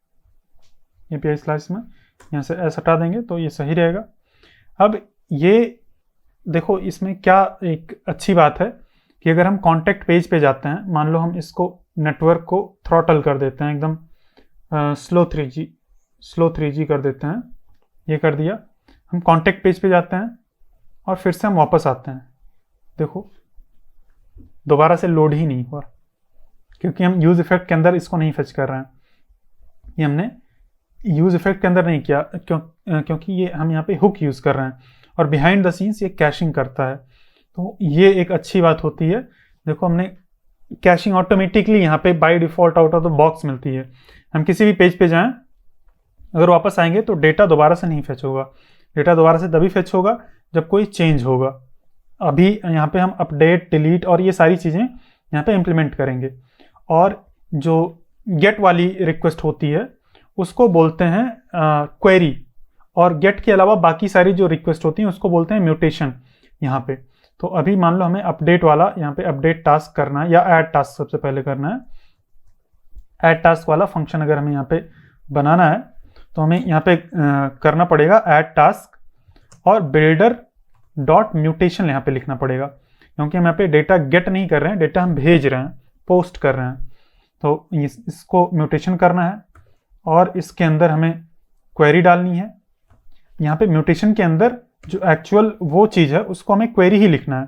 API स्लैश में यहाँ से एस हटा देंगे तो ये सही रहेगा। अब ये देखो, इसमें क्या एक अच्छी बात है कि अगर हम कॉन्टैक्ट पेज पे जाते हैं, मान लो हम इसको नेटवर्क को थ्रॉटल कर देते हैं, एकदम स्लो 3G कर देते हैं, ये कर दिया, हम कॉन्टैक्ट पेज पे जाते हैं और फिर से हम वापस आते हैं, देखो दोबारा से लोड ही नहीं हुआ, क्योंकि हम यूज़ इफेक्ट के अंदर इसको नहीं फेच कर रहे हैं। ये हमने यूज़ इफेक्ट के अंदर नहीं किया क्योंकि ये हम यहाँ पे हुक यूज़ कर रहे हैं और बिहाइंड द सीन्स ये कैशिंग करता है। तो ये एक अच्छी बात होती है। देखो, हमने कैशिंग ऑटोमेटिकली यहाँ पे by default out of the box मिलती है। हम किसी भी पेज पे जाएं, अगर वापस आएंगे तो डेटा दोबारा से नहीं फेच होगा। डेटा दोबारा से तभी फेच होगा जब कोई चेंज होगा। अभी यहाँ पे हम अपडेट, डिलीट और ये सारी चीज़ें यहाँ पे इम्प्लीमेंट करेंगे। और जो गेट वाली रिक्वेस्ट होती है उसको बोलते हैं क्वेरी, और गेट के अलावा बाकी सारी जो रिक्वेस्ट होती हैं उसको बोलते हैं म्यूटेशन यहाँ पे। तो अभी मान लो हमें अपडेट वाला यहाँ पे अपडेट टास्क करना है या ऐड टास्क सबसे पहले करना है। ऐड टास्क वाला फंक्शन अगर हमें यहाँ पे बनाना है तो हमें यहाँ पे करना पड़ेगा ऐड टास्क और बिल्डर डॉट म्यूटेशन यहाँ पे लिखना पड़ेगा, क्योंकि हम यहाँ पे डेटा गेट नहीं कर रहे हैं, डेटा हम भेज रहे हैं, पोस्ट कर रहे हैं। तो इसको म्यूटेशन करना है और इसके अंदर हमें क्वेरी डालनी है। यहाँ पे म्यूटेशन के अंदर जो एक्चुअल वो चीज़ है उसको हमें क्वेरी ही लिखना है,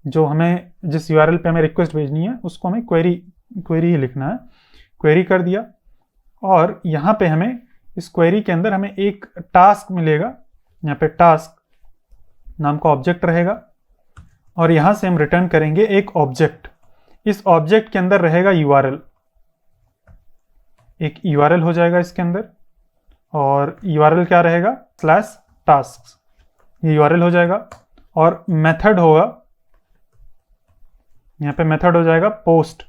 जो हमें जिस URL पे हमें रिक्वेस्ट भेजनी है उसको हमें क्वेरी ही लिखना है। क्वेरी कर दिया और यहाँ पे हमें इस क्वेरी के अंदर हमें एक टास्क मिलेगा, यहाँ पे टास्क नाम का ऑब्जेक्ट रहेगा और यहाँ से हम रिटर्न करेंगे एक ऑब्जेक्ट। इस ऑब्जेक्ट के अंदर रहेगा URL, एक URL हो जाएगा इसके अंदर, और URL क्या रहेगा, /tasks, ये URL हो जाएगा। और मेथड होगा, यहाँ पे मेथड हो जाएगा पोस्ट,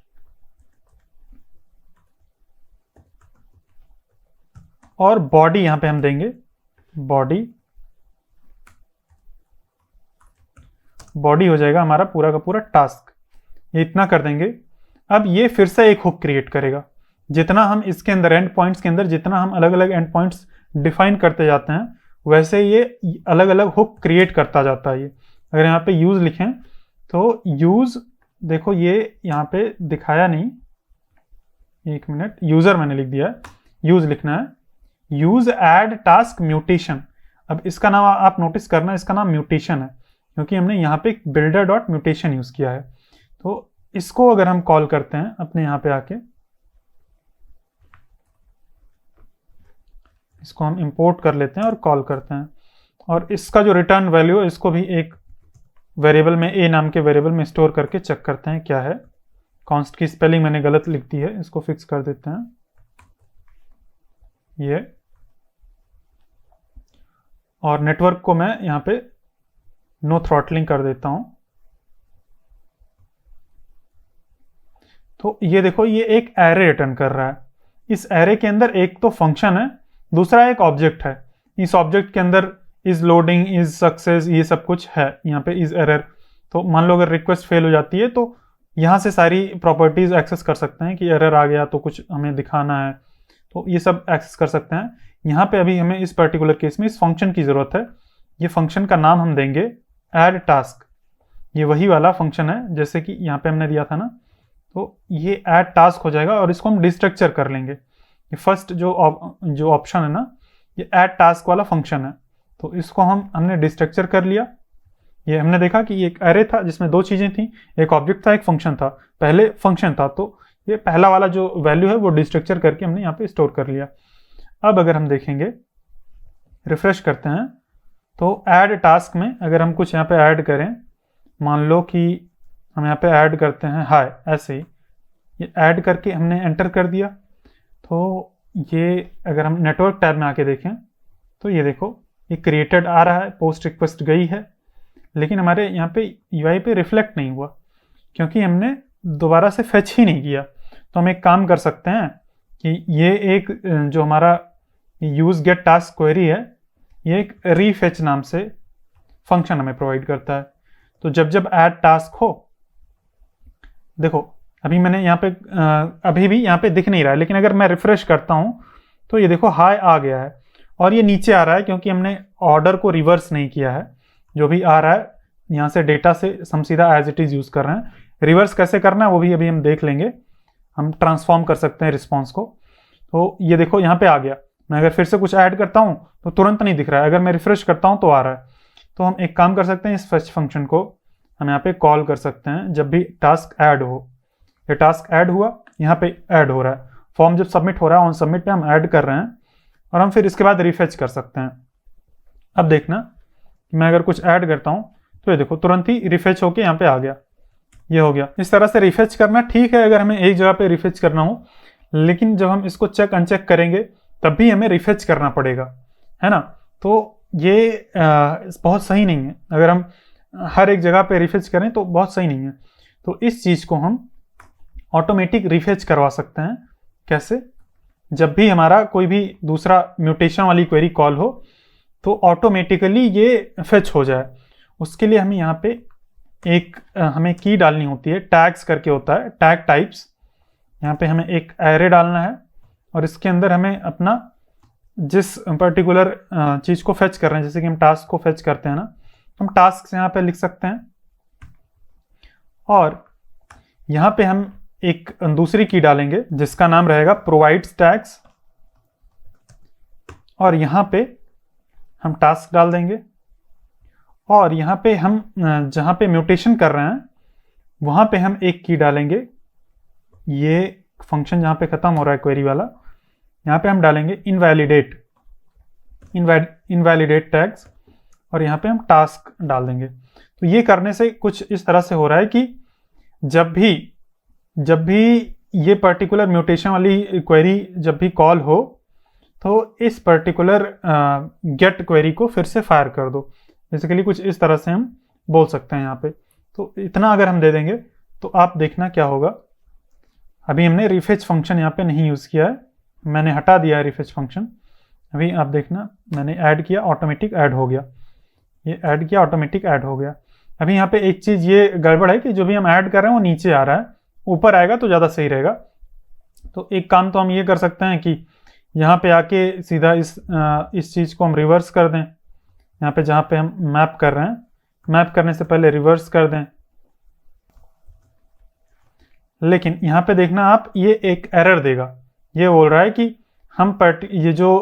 और बॉडी यहाँ पे हम देंगे बॉडी हो जाएगा हमारा पूरा का पूरा टास्क। ये इतना कर देंगे। अब ये फिर से एक हुक क्रिएट करेगा। जितना हम इसके अंदर एंड पॉइंट्स के अंदर जितना हम अलग अलग एंड पॉइंट्स डिफाइन करते जाते हैं, वैसे ये अलग अलग हुक क्रिएट करता जाता है। ये अगर यहाँ पे यूज़ लिखें तो यूज़, देखो ये यहाँ पे दिखाया नहीं, 1 मिनट, यूज़र मैंने लिख दिया है, यूज़ लिखना है, यूज़ ऐड टास्क म्यूटेशन। अब इसका नाम आप नोटिस करना, इसका नाम म्यूटेशन है क्योंकि हमने यहाँ पे बिल्डर डॉट म्यूटेशन यूज़ किया है। तो इसको अगर हम कॉल करते हैं अपने यहाँ पे आके, इसको हम इंपोर्ट कर लेते हैं और कॉल करते हैं, और इसका जो रिटर्न वैल्यू है इसको भी एक वेरिएबल में, ए नाम के वेरिएबल में स्टोर करके चेक करते हैं क्या है। कॉन्स्ट की स्पेलिंग मैंने गलत लिख दी है, इसको फिक्स कर देते हैं ये। और नेटवर्क को मैं यहाँ पे नो थ्रॉटलिंग कर देता हूं। तो ये देखो, ये एक एरे रिटर्न कर रहा है। इस एरे के अंदर एक तो फंक्शन है, दूसरा एक ऑब्जेक्ट है। इस ऑब्जेक्ट के अंदर इज लोडिंग, इज सक्सेस, ये सब कुछ है। यहाँ पे इज एरर, तो मान लो अगर रिक्वेस्ट फेल हो जाती है तो यहाँ से सारी प्रॉपर्टीज एक्सेस कर सकते हैं कि एरर आ गया तो कुछ हमें दिखाना है, तो ये सब एक्सेस कर सकते हैं। यहाँ पे अभी हमें इस पर्टिकुलर केस में इस फंक्शन की ज़रूरत है। ये फंक्शन का नाम हम देंगे ऐड टास्क। ये वही वाला फंक्शन है जैसे कि यहाँ पे हमने दिया था ना, तो ये ऐड टास्क हो जाएगा और इसको हम डिस्ट्रक्चर कर लेंगे। ये फर्स्ट जो ऑप्शन है ना, ये ऐड टास्क वाला फंक्शन है, तो इसको हमने डिस्ट्रक्चर कर लिया। ये हमने देखा कि ये एक एरे था जिसमें 2 चीज़ें थी, एक ऑब्जेक्ट था, एक फंक्शन था। पहले फंक्शन था तो ये पहला वाला जो वैल्यू है वो डिस्ट्रक्चर करके हमने यहाँ पे स्टोर कर लिया। अब अगर हम देखेंगे, रिफ्रेश करते हैं, तो ऐड टास्क में अगर हम कुछ यहाँ पे ऐड करें, मान लो कि हम यहाँ पे ऐड करते हैं हाय, ऐसे ही ये ऐड करके हमने एंटर कर दिया, तो ये अगर हम नेटवर्क टैब में आके देखें तो ये देखो ये क्रिएटेड आ रहा है, पोस्ट रिक्वेस्ट गई है, लेकिन हमारे यहाँ पे यूआई पे रिफ्लेक्ट नहीं हुआ क्योंकि हमने दोबारा से फेच ही नहीं किया। तो हम एक काम कर सकते हैं कि ये एक जो हमारा यूज गेट टास्क क्वेरी है, ये एक रीफेच नाम से फंक्शन हमें प्रोवाइड करता है। तो जब जब ऐड टास्क हो, देखो अभी मैंने यहाँ पे अभी भी यहाँ पे दिख नहीं रहा है, लेकिन अगर मैं रिफ्रेश करता हूँ तो ये देखो हाई आ गया है और ये नीचे आ रहा है क्योंकि हमने ऑर्डर को रिवर्स नहीं किया है। जो भी आ रहा है यहाँ से डेटा से हम सीधा एज इट इज़ यूज़ कर रहे हैं। रिवर्स कैसे करना है वो भी अभी हम देख लेंगे, हम ट्रांसफॉर्म कर सकते हैं रिस्पॉन्स को। तो ये देखो यहाँ पे आ गया, मैं अगर फिर से कुछ ऐड करता हूँ तो तुरंत नहीं दिख रहा है, अगर मैं रिफ्रेश करता हूँ तो आ रहा है। तो हम एक काम कर सकते हैं, इस फेच फंक्शन को हम यहाँ पे कॉल कर सकते हैं जब भी टास्क ऐड हो। ये टास्क ऐड हुआ, यहाँ पे ऐड हो रहा है, फॉर्म जब सबमिट हो रहा है ऑन सबमिट पे हम ऐड कर रहे हैं और हम फिर इसके बाद रिफेच कर सकते हैं। अब देखना मैं अगर कुछ ऐड करता हूँ तो ये देखो तुरंत ही रिफेच होके यहाँ पे आ गया, ये हो गया। इस तरह से रिफेच करना ठीक है अगर हमें एक जगह पे रिफेच करना हो, लेकिन जब हम इसको चेक अनचेक करेंगे तब भी हमें रिफेच करना पड़ेगा, है ना। तो ये बहुत सही नहीं है, अगर हम हर एक जगह पे रिफेच करें तो बहुत सही नहीं है। तो इस चीज़ को हम ऑटोमेटिक रिफेच करवा सकते हैं। कैसे? जब भी हमारा कोई भी दूसरा म्यूटेशन वाली क्वेरी कॉल हो तो ऑटोमेटिकली ये फेच हो जाए। उसके लिए हमें यहाँ पे एक हमें की डालनी होती है, टैग्स करके होता है, टैग टाइप्स। यहाँ पे हमें एक एरे डालना है और इसके अंदर हमें अपना जिस पर्टिकुलर चीज़ को फेच कर रहे हैं, जैसे कि हम टास्क को फेच करते हैं ना, हम टास्क यहाँ पे लिख सकते हैं और यहाँ पे हम एक दूसरी की डालेंगे जिसका नाम रहेगा प्रोवाइड्स टैग्स और यहाँ पे हम टास्क डाल देंगे और यहाँ पे हम जहाँ पे म्यूटेशन कर रहे हैं वहाँ पे हम एक की डालेंगे। ये फंक्शन जहाँ पे ख़त्म हो रहा है क्वेरी वाला, यहाँ पे हम डालेंगे इनवैलिडेट टैग्स और यहाँ पे हम टास्क डाल देंगे। तो ये करने से कुछ इस तरह से हो रहा है कि जब भी ये पर्टिकुलर म्यूटेशन वाली क्वेरी जब भी कॉल हो तो इस पर्टिकुलर गेट क्वेरी को फिर से फायर कर दो। बेसिकली कुछ इस तरह से हम बोल सकते हैं यहाँ पे। तो इतना अगर हम दे देंगे तो आप देखना क्या होगा। अभी हमने रिफेच फंक्शन यहाँ पे नहीं यूज़ किया है, मैंने हटा दिया है रिफेच फंक्शन। अभी आप देखना मैंने ऐड किया, ऑटोमेटिक ऐड हो गया, ये ऐड किया ऑटोमेटिक ऐड हो गया। अभी यहाँ पे एक चीज़ ये गड़बड़ है कि जो भी हम ऐड कर रहे हैं वो नीचे आ रहा है, ऊपर आएगा तो ज़्यादा सही रहेगा। तो एक काम तो हम ये कर सकते हैं कि यहाँ पे आके सीधा इस चीज़ को हम रिवर्स कर दें। यहाँ पे जहाँ पे हम मैप कर रहे हैं, मैप करने से पहले रिवर्स कर दें। लेकिन यहाँ पे देखना आप, ये एक एरर देगा, ये बोल रहा है कि हम ये जो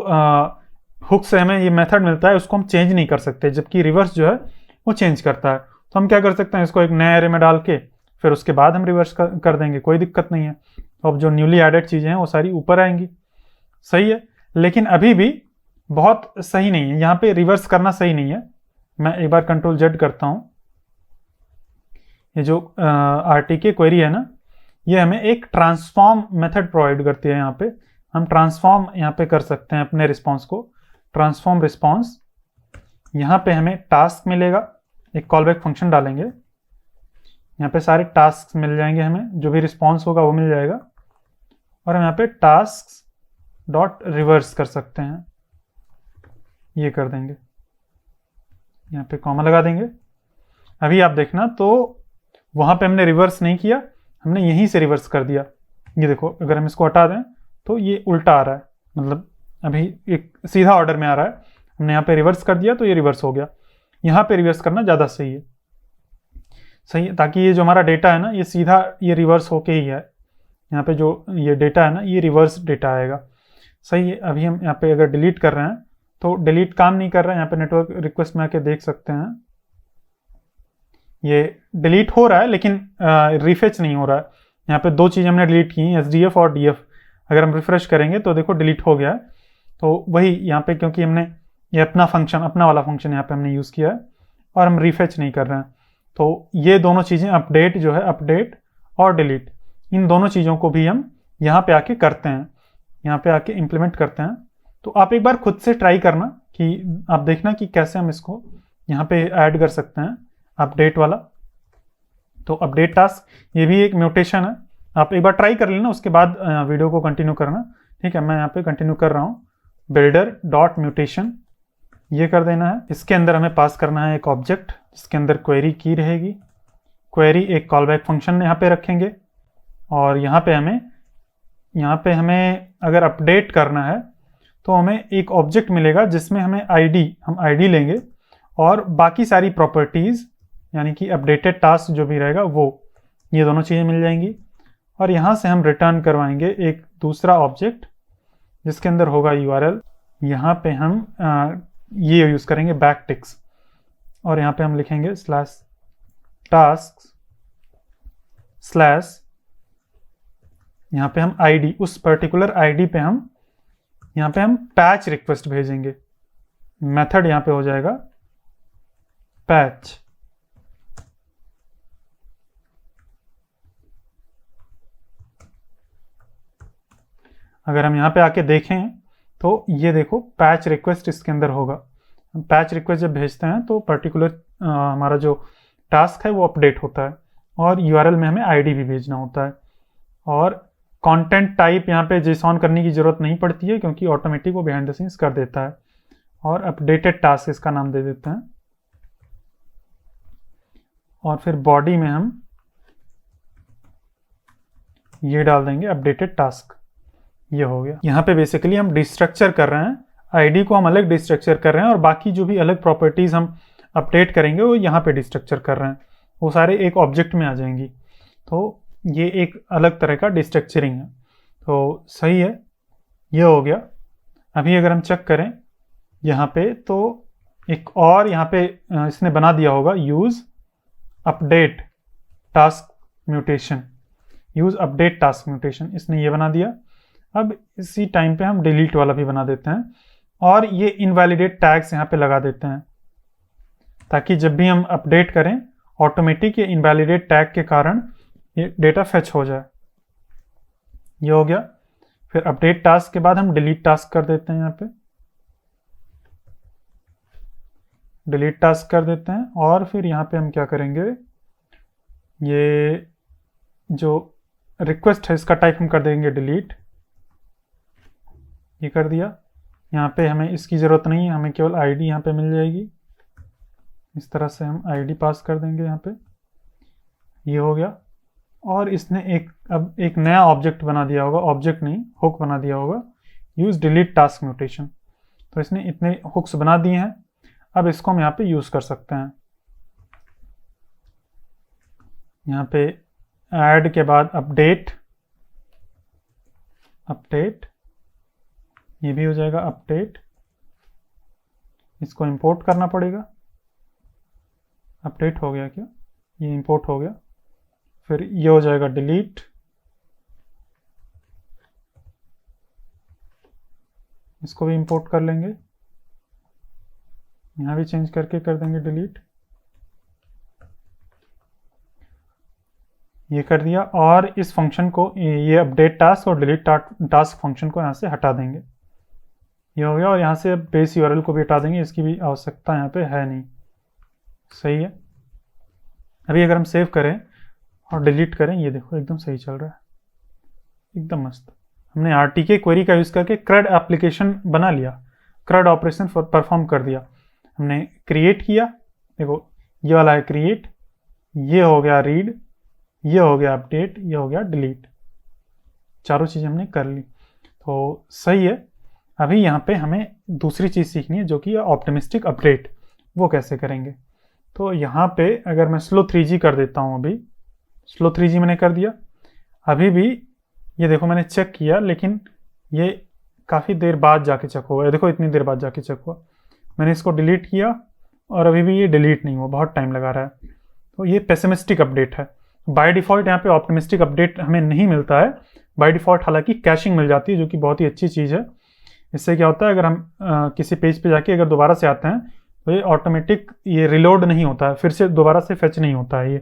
हुक से हमें ये मेथड मिलता है उसको हम चेंज नहीं कर सकते, जबकि रिवर्स जो है वो चेंज करता है। तो हम क्या कर सकते हैं, इसको एक नए एरे में डाल के फिर उसके बाद हम रिवर्स कर देंगे, कोई दिक्कत नहीं है। तो अब जो न्यूली एडेड चीज़ें हैं वो सारी ऊपर आएंगी, सही है। लेकिन अभी भी बहुत सही नहीं है, यहाँ पे रिवर्स करना सही नहीं है। मैं एक बार कंट्रोल जेड करता हूँ। ये जो RTK क्वेरी है ना, ये हमें एक ट्रांसफॉर्म मेथड प्रोवाइड करती है। यहाँ पे हम ट्रांसफॉर्म यहाँ पे कर सकते हैं अपने रिस्पॉन्स को, ट्रांसफॉर्म रिस्पॉन्स। यहाँ पे हमें टास्क मिलेगा, एक कॉलबैक फंक्शन डालेंगे, यहाँ पे सारे टास्क मिल जाएंगे, हमें जो भी रिस्पॉन्स होगा वो मिल जाएगा। और हम यहाँ पे टास्क डॉट रिवर्स कर सकते हैं, ये कर देंगे, यहाँ पे कॉमा लगा देंगे। अभी आप देखना तो वहाँ पे हमने रिवर्स नहीं किया, हमने यहीं से रिवर्स कर दिया। ये देखो अगर हम इसको हटा दें तो ये उल्टा आ रहा है, मतलब अभी एक सीधा ऑर्डर में आ रहा है। हमने यहाँ पे रिवर्स कर दिया तो ये रिवर्स हो गया। यहाँ पे रिवर्स करना ज़्यादा सही है, सही है, ताकि ये जो हमारा डेटा है ना ये सीधा ये रिवर्स होके ही है। यहाँ पे जो ये डेटा है ना ये रिवर्स डेटा आएगा, सही है। अभी हम यहाँ पे अगर डिलीट कर रहे हैं तो डिलीट काम नहीं कर रहा है। यहाँ पे नेटवर्क रिक्वेस्ट में आके देख सकते हैं, ये डिलीट हो रहा है लेकिन रिफेच नहीं हो रहा है। यहाँ पे दो चीज़ हमने डिलीट की, SDF और DF। अगर हम रिफ्रेश करेंगे तो देखो डिलीट हो गया है। तो वही यहाँ पे क्योंकि हमने ये अपना फंक्शन, अपना वाला फंक्शन यहाँ पे हमने यूज़ किया है और हम रीफेच नहीं कर रहे हैं। तो ये दोनों चीज़ें, अपडेट जो है, अपडेट और डिलीट, इन दोनों चीज़ों को भी हम यहाँ पे आके करते हैं, यहाँ पे आके इम्प्लीमेंट करते हैं। तो आप एक बार खुद से ट्राई करना कि आप देखना कि कैसे हम इसको यहाँ पे ऐड कर सकते हैं, अपडेट वाला। तो अपडेट टास्क ये भी एक म्यूटेशन है, आप एक बार ट्राई कर लेना, उसके बाद वीडियो को कंटिन्यू करना। ठीक है, मैं यहाँ पे कंटिन्यू कर रहा हूँ। बिल्डर डॉट म्यूटेशन ये कर देना है। इसके अंदर हमें पास करना है एक ऑब्जेक्ट जिसके अंदर क्वेरी की रहेगी। क्वेरी एक कॉलबैक फंक्शन यहाँ पे रखेंगे और यहाँ पे हमें अगर अपडेट करना है तो हमें एक ऑब्जेक्ट मिलेगा जिसमें हमें हम आईडी लेंगे और बाकी सारी प्रॉपर्टीज़ यानी कि अपडेटेड टास्क जो भी रहेगा वो, ये दोनों चीज़ें मिल जाएंगी। और यहाँ से हम रिटर्न करवाएंगे एक दूसरा ऑब्जेक्ट जिसके अंदर होगा URL। यहाँ पे हम ये यूज़ करेंगे बैकटिक्स और यहाँ पे हम लिखेंगे /tasks/ यहाँ पे हम आईडी, उस पर्टिकुलर आईडी पे हम यहाँ पे हम पैच रिक्वेस्ट भेजेंगे। मेथड यहाँ पे हो जाएगा पैच। अगर हम यहाँ पे आके देखें तो ये देखो पैच रिक्वेस्ट इसके अंदर होगा। हम पैच रिक्वेस्ट जब भेजते हैं तो पर्टिकुलर हमारा जो टास्क है वो अपडेट होता है और URL में हमें आईडी भी भेजना होता है। और कंटेंट टाइप यहाँ पे JSON करने की ज़रूरत नहीं पड़ती है क्योंकि ऑटोमेटिक वो बिहाइंड द सीन्स कर देता है। और अपडेटेड टास्क इसका नाम दे देते हैं और फिर बॉडी में हम ये डाल देंगे अपडेटेड टास्क। ये हो गया। यहाँ पे बेसिकली हम डिस्ट्रक्चर कर रहे हैं, आईडी को हम अलग डिस्ट्रक्चर कर रहे हैं और बाकी जो भी अलग प्रॉपर्टीज़ हम अपडेट करेंगे वो यहाँ पे डिस्ट्रक्चर कर रहे हैं, वो सारे एक ऑब्जेक्ट में आ जाएंगी। तो ये एक अलग तरह का डिस्ट्रक्चरिंग है। तो सही है, ये हो गया। अभी अगर हम चेक करें यहाँ पे तो एक और यहाँ पे इसने बना दिया होगा यूज़ अपडेट टास्क म्यूटेशन, इसने ये बना दिया। अब इसी टाइम पे हम डिलीट वाला भी बना देते हैं और ये इनवैलिडेट टैग्स यहाँ पे लगा देते हैं ताकि जब भी हम अपडेट करें ऑटोमेटिक ये इनवैलिडेट टैग के कारण ये डेटा फेच हो जाए। ये हो गया। फिर अपडेट टास्क के बाद हम डिलीट टास्क कर देते हैं, यहाँ पे डिलीट टास्क कर देते हैं और फिर यहाँ पे हम क्या करेंगे, ये जो रिक्वेस्ट है इसका टाइप हम कर देंगे डिलीट। ये कर दिया। यहाँ पे हमें इसकी ज़रूरत नहीं है, हमें केवल आईडी यहाँ पे मिल जाएगी। इस तरह से हम आईडी पास कर देंगे यहाँ पे। ये हो गया। और इसने अब एक नया ऑब्जेक्ट बना दिया होगा, ऑब्जेक्ट नहीं हुक बना दिया होगा, यूज़ डिलीट टास्क म्यूटेशन। तो इसने इतने हुक्स बना दिए हैं, अब इसको हम यहाँ पे यूज़ कर सकते हैं। यहाँ पे ऐड के बाद अपडेट ये भी हो जाएगा अपडेट। इसको इंपोर्ट करना पड़ेगा। अपडेट हो गया क्या? ये इंपोर्ट हो गया। फिर ये हो जाएगा डिलीट। इसको भी इंपोर्ट कर लेंगे, यहाँ भी चेंज करके कर देंगे डिलीट। ये कर दिया। और इस फंक्शन को, ये अपडेट टास्क और डिलीट टास्क फंक्शन को यहाँ से हटा देंगे। ये हो गया। और यहाँ से बेस URL को भी हटा देंगे, इसकी भी आवश्यकता यहाँ पे है नहीं। सही है। अभी अगर हम सेव करें और डिलीट करें, ये देखो एकदम सही चल रहा है, एकदम मस्त। हमने RTK क्वेरी का यूज़ करके CRUD एप्लीकेशन बना लिया, CRUD ऑपरेशन परफॉर्म कर दिया। हमने क्रिएट किया, देखो ये वाला है क्रिएट, ये हो गया रीड, ये हो गया अपडेट, ये हो गया डिलीट। चारों चीज़ें हमने कर ली। तो सही है। अभी यहाँ पे हमें दूसरी चीज़ सीखनी है जो कि ऑप्टिमिस्टिक अपडेट, वो कैसे करेंगे। तो यहाँ पे अगर मैं स्लो 3G कर देता हूँ, अभी स्लो 3G मैंने कर दिया। अभी भी ये देखो मैंने चेक किया, लेकिन ये काफ़ी देर बाद जाके चेक हुआ है। देखो इतनी देर बाद जाके चेक हुआ। मैंने इसको डिलीट किया और अभी भी ये डिलीट नहीं हुआ, बहुत टाइम लगा रहा है। तो ये पेसिमिस्टिक अपडेट है। बाय डिफ़ॉल्ट यहाँ पे ऑप्टिमिस्टिक अपडेट हमें नहीं मिलता है। बाय डिफ़ॉल्ट हालांकि कैशिंग मिल जाती है, जो कि बहुत ही अच्छी चीज़ है। इससे क्या होता है, अगर हम किसी पेज पे जाके अगर दोबारा से आते हैं तो ये ऑटोमेटिक ये रिलोड नहीं होता है, फिर से दोबारा से फेच नहीं होता है।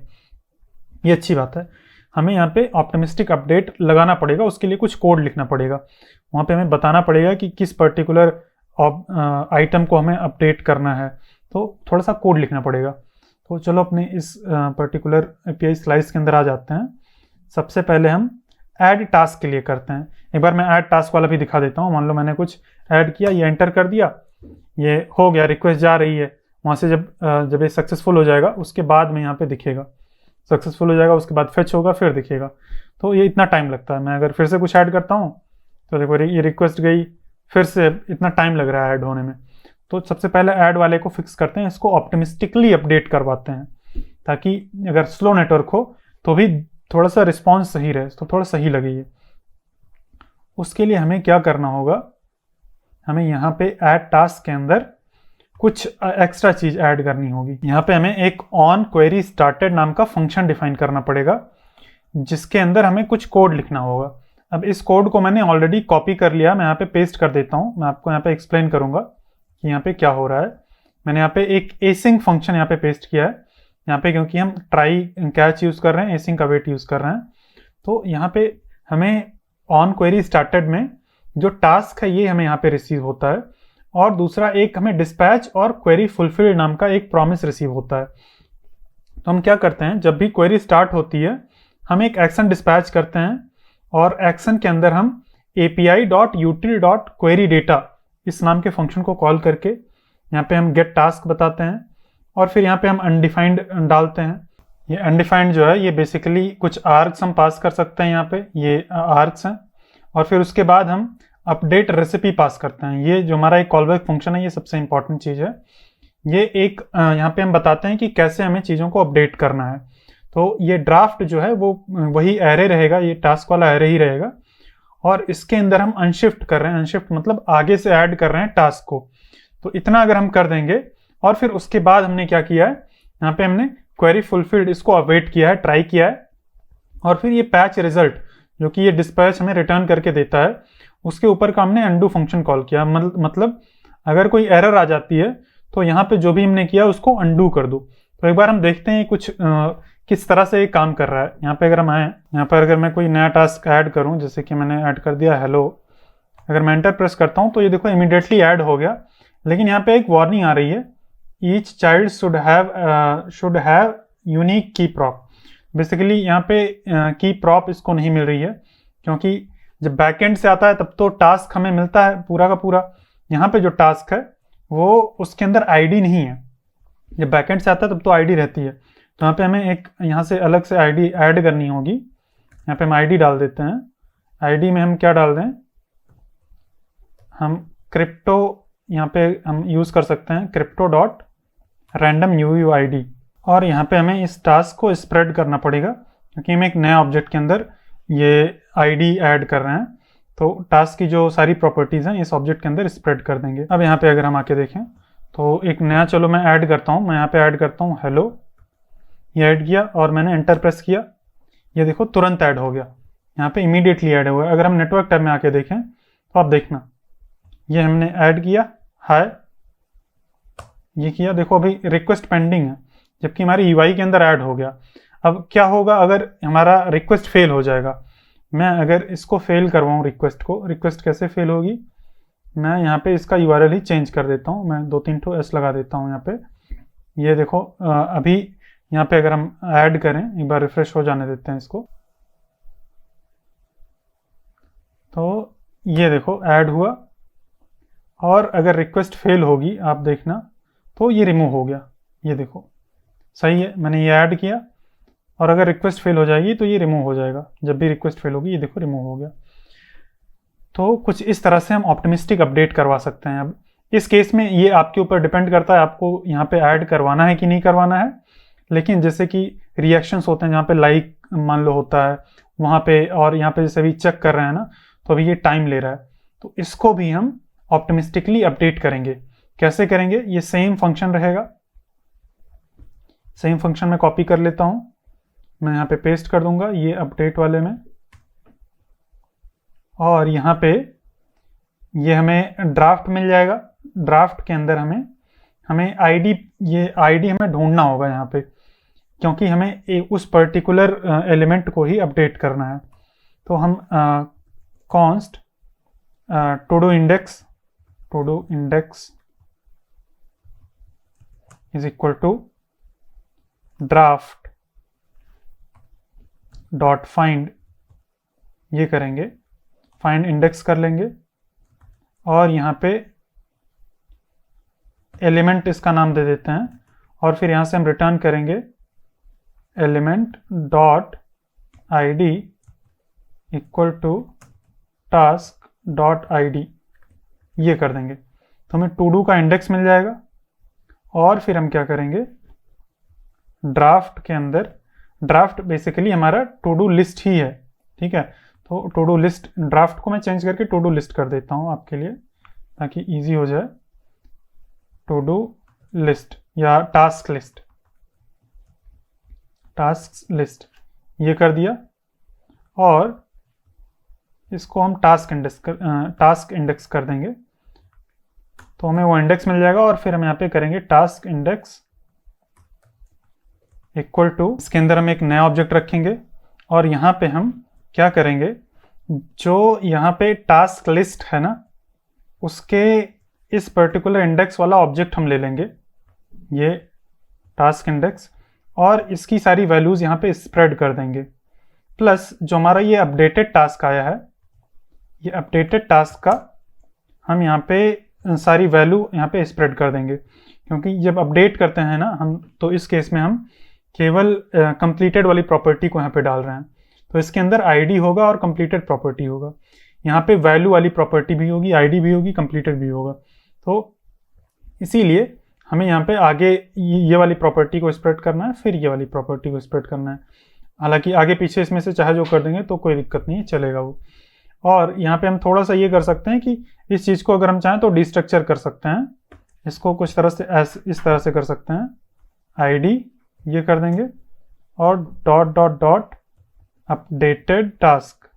ये अच्छी बात है। हमें यहाँ पे ऑप्टिमिस्टिक अपडेट लगाना पड़ेगा, उसके लिए कुछ कोड लिखना पड़ेगा। वहाँ पे हमें बताना पड़ेगा कि किस पर्टिकुलर आइटम को हमें अपडेट करना है, तो थोड़ा सा कोड लिखना पड़ेगा। तो चलो अपने इस पर्टिकुलर API स्लाइस के अंदर आ जाते हैं। सबसे पहले हम ऐड टास्क के लिए करते हैं। एक बार मैं ऐड टास्क वाला भी दिखा देता हूँ। मान लो मैंने कुछ ऐड किया, ये एंटर कर दिया, ये हो गया, रिक्वेस्ट जा रही है। वहाँ से जब ये सक्सेसफुल हो जाएगा उसके बाद में यहाँ पे दिखेगा, सक्सेसफुल हो जाएगा, उसके बाद फेच होगा, फिर दिखेगा। तो ये इतना टाइम लगता है। मैं अगर फिर से कुछ ऐड करता हूँ तो देखो ये रिक्वेस्ट गई, फिर से इतना टाइम लग रहा है ऐड होने में। तो सबसे पहले ऐड वाले को फिक्स करते हैं, इसको ऑप्टिमिस्टिकली अपडेट करवाते हैं, ताकि अगर स्लो नेटवर्क हो तो भी थोड़ा सा रिस्पॉन्स सही रहे, तो थोड़ा सही लगे ये। उसके लिए हमें क्या करना होगा, हमें यहाँ पे ऐड टास्क के अंदर कुछ एक्स्ट्रा चीज ऐड करनी होगी। यहाँ पे हमें एक ऑन क्वेरी स्टार्टेड नाम का फंक्शन डिफाइन करना पड़ेगा, जिसके अंदर हमें कुछ कोड लिखना होगा। अब इस कोड को मैंने ऑलरेडी कॉपी कर लिया, मैं यहाँ पे पेस्ट कर देता हूँ। मैं आपको यहाँ पे एक्सप्लेन करूंगा कि यहाँ पे क्या हो रहा है। मैंने यहाँ पे एक एसिंग फंक्शन यहाँ पे पेस्ट किया है, यहाँ पे क्योंकि हम ट्राई कैच यूज कर रहे हैं, एसिंग का वेट यूज कर रहे हैं। तो यहाँ पे हमें ऑन क्वेरी स्टार्टेड में जो टास्क है ये हमें यहाँ पे रिसीव होता है, और दूसरा एक हमें डिस्पैच और क्वेरी फुलफिल्ड नाम का एक प्रॉमिस रिसीव होता है। तो हम क्या करते हैं, जब भी क्वेरी स्टार्ट होती है हम एक एक्शन डिस्पैच करते हैं, और एक्शन के अंदर हम api.util.queryData इस नाम के फंक्शन को कॉल करके यहाँ पे हम गेट टास्क बताते हैं, और फिर यहाँ पे हम अनडिफाइंड डालते हैं। ये अनडिफाइंड जो है ये बेसिकली कुछ आर्क्स हम पास कर सकते हैं, यहाँ पे ये आर्क्स हैं। और फिर उसके बाद हम अपडेट रेसिपी पास करते हैं। ये जो हमारा एक कॉलबैक फंक्शन है ये सबसे इंपॉर्टेंट चीज़ है। ये एक यहाँ पे हम बताते हैं कि कैसे हमें चीज़ों को अपडेट करना है। तो ये ड्राफ्ट जो है वो वही एरे रहेगा, ये टास्क वाला एरे ही रहेगा, और इसके अंदर हम अनशिफ्ट कर रहे हैं। अनशिफ्ट मतलब आगे से ऐड कर रहे हैं टास्क को। तो इतना अगर हम कर देंगे, और फिर उसके बाद हमने क्या किया है, यहाँ पे हमने क्वेरी फुलफिल्ड इसको अवेट किया है, ट्राई किया है, और फिर ये पैच रिजल्ट जो कि ये डिस्पैच हमें रिटर्न करके देता है, उसके ऊपर का हमने अंडू फंक्शन कॉल किया। मतलब अगर कोई एरर आ जाती है तो यहाँ पे जो भी हमने किया उसको अंडू कर दो। तो एक बार हम देखते हैं कुछ किस तरह से ये काम कर रहा है। यहाँ पे अगर हम आए, यहाँ पर अगर मैं कोई नया टास्क ऐड करूँ, जैसे कि मैंने ऐड कर दिया हेलो, अगर मैं एंटर प्रेस करता हूँ तो ये देखो इमीडिएटली ऐड हो गया। लेकिन यहाँ पे एक वार्निंग आ रही है, each child should have unique की प्रॉप। बेसिकली यहाँ पे की प्रॉप इसको नहीं मिल रही है, क्योंकि जब बैकएंड से आता है तब तो टास्क हमें मिलता है पूरा का पूरा। यहाँ पे जो टास्क है वो उसके अंदर आईडी नहीं है। जब बैकएंड से आता है तब तो आईडी रहती है। तो यहाँ पे हमें एक यहाँ से अलग से आईडी ऐड करनी होगी। यहाँ पे हम आईडी डाल देते हैं। आईडी में हम क्या डाल दें, हम क्रिप्टो यहाँ पे हम यूज़ कर सकते हैं, crypto.randomuid। और यहाँ पे हमें इस टास्क को स्प्रेड करना पड़ेगा, क्योंकि हम एक नया ऑब्जेक्ट के अंदर ये आईडी ऐड कर रहे हैं। तो टास्क की जो सारी प्रॉपर्टीज़ हैं इस ऑब्जेक्ट के अंदर स्प्रेड कर देंगे। अब यहाँ पे अगर हम आके देखें तो एक नया, चलो मैं ऐड करता हूँ, मैं यहाँ पे ऐड करता हूँ हेलो। ये ऐड किया और मैंने एंटर प्रेस किया, ये देखो तुरंत ऐड हो गया, यहाँ पे इमीडिएटली ऐड हुआ। अगर हम नेटवर्क टैब में आके देखें तो आप देखना, ये हमने ऐड किया हाय, ये किया, देखो अभी रिक्वेस्ट पेंडिंग है, जबकि हमारी यूआई के अंदर ऐड हो गया। अब क्या होगा अगर हमारा रिक्वेस्ट फेल हो जाएगा, मैं अगर इसको फेल करवाऊँ रिक्वेस्ट को, रिक्वेस्ट कैसे फेल होगी, मैं यहाँ पे इसका यूआरएल ही चेंज कर देता हूँ, मैं 2-3 ठो एस लगा देता हूँ यहाँ पे। ये देखो अभी यहाँ पे अगर हम ऐड करें, एक बार रिफ्रेश हो जाने देते हैं इसको, तो ये देखो ऐड हुआ। और अगर रिक्वेस्ट फेल होगी आप देखना तो ये रिमूव हो गया, ये देखो सही है, मैंने ये ऐड किया और अगर रिक्वेस्ट फेल हो जाएगी तो ये रिमूव हो जाएगा। जब भी रिक्वेस्ट फेल होगी ये देखो रिमूव हो गया। तो कुछ इस तरह से हम ऑप्टिमिस्टिक अपडेट करवा सकते हैं। अब इस केस में ये आपके ऊपर डिपेंड करता है आपको यहाँ पे ऐड करवाना है कि नहीं करवाना है। लेकिन जैसे कि रिएक्शंस होते हैं जहाँ पे लाइक मान लो होता है वहाँ पे, और यहाँ पे जैसे अभी चेक कर रहे हैं ना, तो अभी ये टाइम ले रहा है, तो इसको भी हम ऑप्टिमिस्टिकली अपडेट करेंगे। कैसे करेंगे, ये सेम फंक्शन रहेगा, सेम फंक्शन में कॉपी कर लेता हूँ, मैं यहाँ पे पेस्ट कर दूंगा ये अपडेट वाले में, और यहाँ पे ये हमें ड्राफ्ट मिल जाएगा। ड्राफ्ट के अंदर हमें आईडी, ये आईडी हमें ढूंढना होगा यहाँ पे, क्योंकि हमें उस पर्टिकुलर एलिमेंट को ही अपडेट करना है। तो हम const to do index is equal to draft dot find, ये करेंगे, फाइंड इंडेक्स कर लेंगे और यहाँ पे एलिमेंट इसका नाम दे देते हैं, और फिर यहाँ से हम रिटर्न करेंगे element dot ID equal to task dot ID, ये कर देंगे। तो हमें टू डू का इंडेक्स मिल जाएगा। और फिर हम क्या करेंगे, ड्राफ्ट के अंदर, ड्राफ्ट बेसिकली हमारा टू डू लिस्ट ही है, ठीक है। तो टू डू लिस्ट, ड्राफ्ट को मैं चेंज करके टू डू लिस्ट कर देता हूँ आपके लिए ताकि इजी हो जाए। टू डू लिस्ट या टास्क लिस्ट ये कर दिया, और इसको हम टास्क इंडेक्स कर देंगे। तो हमें वो इंडेक्स मिल जाएगा, और फिर हम यहाँ पे करेंगे टास्क इंडेक्स इक्वल टू, इसके अंदर हम एक नया ऑब्जेक्ट रखेंगे, और यहाँ पे हम क्या करेंगे, जो यहाँ पे टास्क लिस्ट है ना, उसके इस पर्टिकुलर इंडेक्स वाला ऑब्जेक्ट हम ले लेंगे, ये टास्क इंडेक्स, और इसकी सारी वैल्यूज़ यहाँ पे स्प्रेड कर देंगे। प्लस जो हमारा ये अपडेटेड टास्क आया है, ये अपडेटेड टास्क का हम यहाँ पे सारी वैल्यू यहाँ पे स्प्रेड कर देंगे, क्योंकि जब अपडेट करते हैं ना हम, तो इस केस में हम केवल कंप्लीटेड वाली प्रॉपर्टी को यहाँ पे डाल रहे हैं। तो इसके अंदर आईडी होगा और कंप्लीटेड प्रॉपर्टी होगा, यहाँ पे वैल्यू वाली प्रॉपर्टी भी होगी, आईडी भी होगी, कंप्लीटेड भी होगा। तो इसीलिए हमें यहाँ पे आगे ये वाली प्रॉपर्टी को स्प्रेड करना है, फिर ये वाली प्रॉपर्टी को स्प्रेड करना है। हालांकि आगे पीछे इसमें से चाहे जो कर देंगे तो कोई दिक्कत नहीं है, चलेगा वो। और यहाँ पे हम थोड़ा सा ये कर सकते हैं कि इस चीज़ को अगर हम चाहें तो डिस्ट्रक्चर कर सकते हैं, इसको कुछ तरह से इस तरह से कर सकते हैं, आईडी ये कर देंगे, और dot dot dot updated task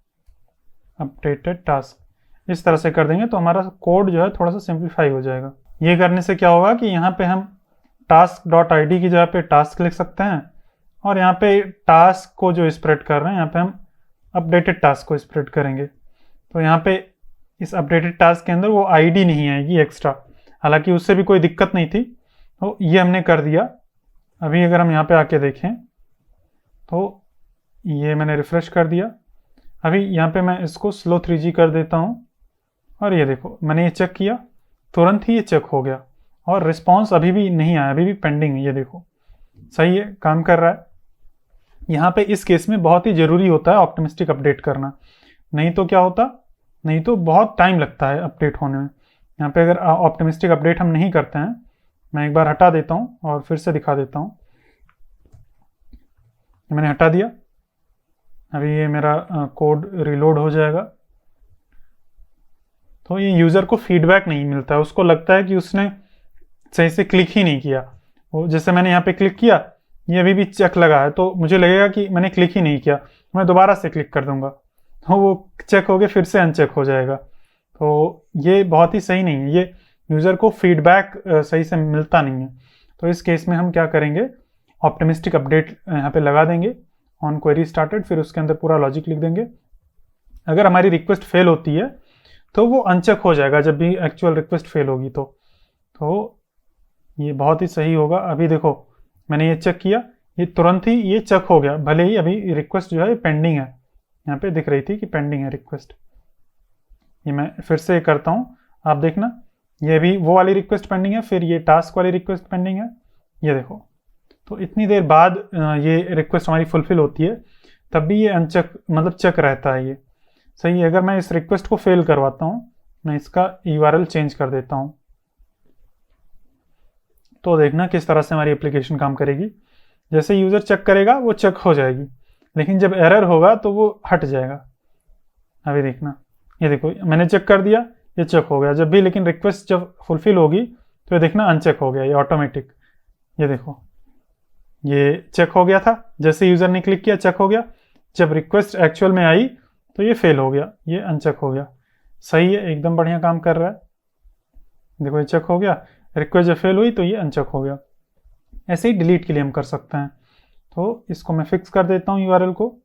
इस तरह से कर देंगे, तो हमारा कोड जो है थोड़ा सा सिंप्लीफाई हो जाएगा। ये करने से क्या होगा कि यहाँ पे हम टास्क डॉट आईडी की जगह पे टास्क लिख सकते हैं, और यहाँ पे टास्क को जो स्प्रेड कर रहे हैं यहाँ पे हम अपडेटेड टास्क को स्प्रेड करेंगे। तो यहाँ पे इस अपडेटेड टास्क के अंदर वो आईडी नहीं आएगी एक्स्ट्रा, हालांकि उससे भी कोई दिक्कत नहीं थी, तो ये हमने कर दिया। अभी अगर हम यहाँ पे आके देखें तो ये मैंने रिफ्रेश कर दिया। अभी यहाँ पे मैं इसको स्लो 3G कर देता हूँ, और ये देखो मैंने ये चेक किया, तुरंत ही ये चेक हो गया, और रिस्पॉन्स अभी भी नहीं आया, अभी भी पेंडिंग है। ये देखो सही है, काम कर रहा है। यहाँ पे इस केस में बहुत ही ज़रूरी होता है ऑप्टिमिस्टिक अपडेट करना, नहीं तो क्या होता, नहीं तो बहुत टाइम लगता है अपडेट होने में। यहाँ पे अगर ऑप्टिमिस्टिक अपडेट हम नहीं करते हैं, मैं एक बार हटा देता हूँ और फिर से दिखा देता हूँ। मैंने हटा दिया, अभी ये मेरा कोड रिलोड हो जाएगा। तो ये यूज़र को फीडबैक नहीं मिलता है, उसको लगता है कि उसने सही से क्लिक ही नहीं किया। वो जैसे मैंने यहाँ पे क्लिक किया, ये अभी भी चेक लगा है, तो मुझे लगेगा कि मैंने क्लिक ही नहीं किया, मैं दोबारा से क्लिक कर दूंगा तो वो चेक हो गया, फिर से अनचेक हो जाएगा। तो ये बहुत ही सही नहीं है, ये यूज़र को फीडबैक सही से मिलता नहीं है। तो इस केस में हम क्या करेंगे, ऑप्टिमिस्टिक अपडेट यहाँ पे लगा देंगे, ऑन क्वेरी स्टार्टेड, फिर उसके अंदर पूरा लॉजिक लिख देंगे। अगर हमारी रिक्वेस्ट फेल होती है तो वो अनचेक हो जाएगा जब भी एक्चुअल रिक्वेस्ट फेल होगी। तो ये बहुत ही सही होगा। अभी देखो मैंने ये चेक किया, ये तुरंत ही ये चेक हो गया, भले ही अभी रिक्वेस्ट जो है पेंडिंग है, यहाँ पे दिख रही थी कि पेंडिंग है रिक्वेस्ट। ये मैं फिर से करता हूँ, आप देखना, ये भी वो वाली रिक्वेस्ट पेंडिंग है, फिर ये टास्क वाली रिक्वेस्ट पेंडिंग है, ये देखो। तो इतनी देर बाद ये रिक्वेस्ट हमारी फुलफिल होती है, तब भी ये अनचेक मतलब चेक रहता है। ये सही है। अगर मैं इस रिक्वेस्ट को फेल करवाता हूँ, मैं इसका URL चेंज कर देता हूँ, तो देखना किस तरह से हमारी एप्लीकेशन काम करेगी। जैसे यूज़र चेक करेगा वो चेक हो जाएगी, लेकिन जब एरर होगा तो वो हट जाएगा। अभी देखना, ये देखो मैंने चेक कर दिया, ये चेक हो गया। जब भी लेकिन रिक्वेस्ट जब फुलफिल होगी तो ये देखना अनचेक हो गया, ये ऑटोमेटिक। ये देखो ये चेक हो गया था, जैसे यूज़र ने क्लिक किया चेक हो गया, जब रिक्वेस्ट एक्चुअल में आई तो ये फेल हो गया, ये अनचेक हो गया। सही है, एकदम बढ़िया काम कर रहा है। देखो ये चेक हो गया, रिक्वेस्ट जब फेल हुई तो ये अनचेक हो गया। ऐसे ही डिलीट के लिए हम कर सकते हैं। तो इसको मैं फिक्स कर देता हूँ यूआरएल को।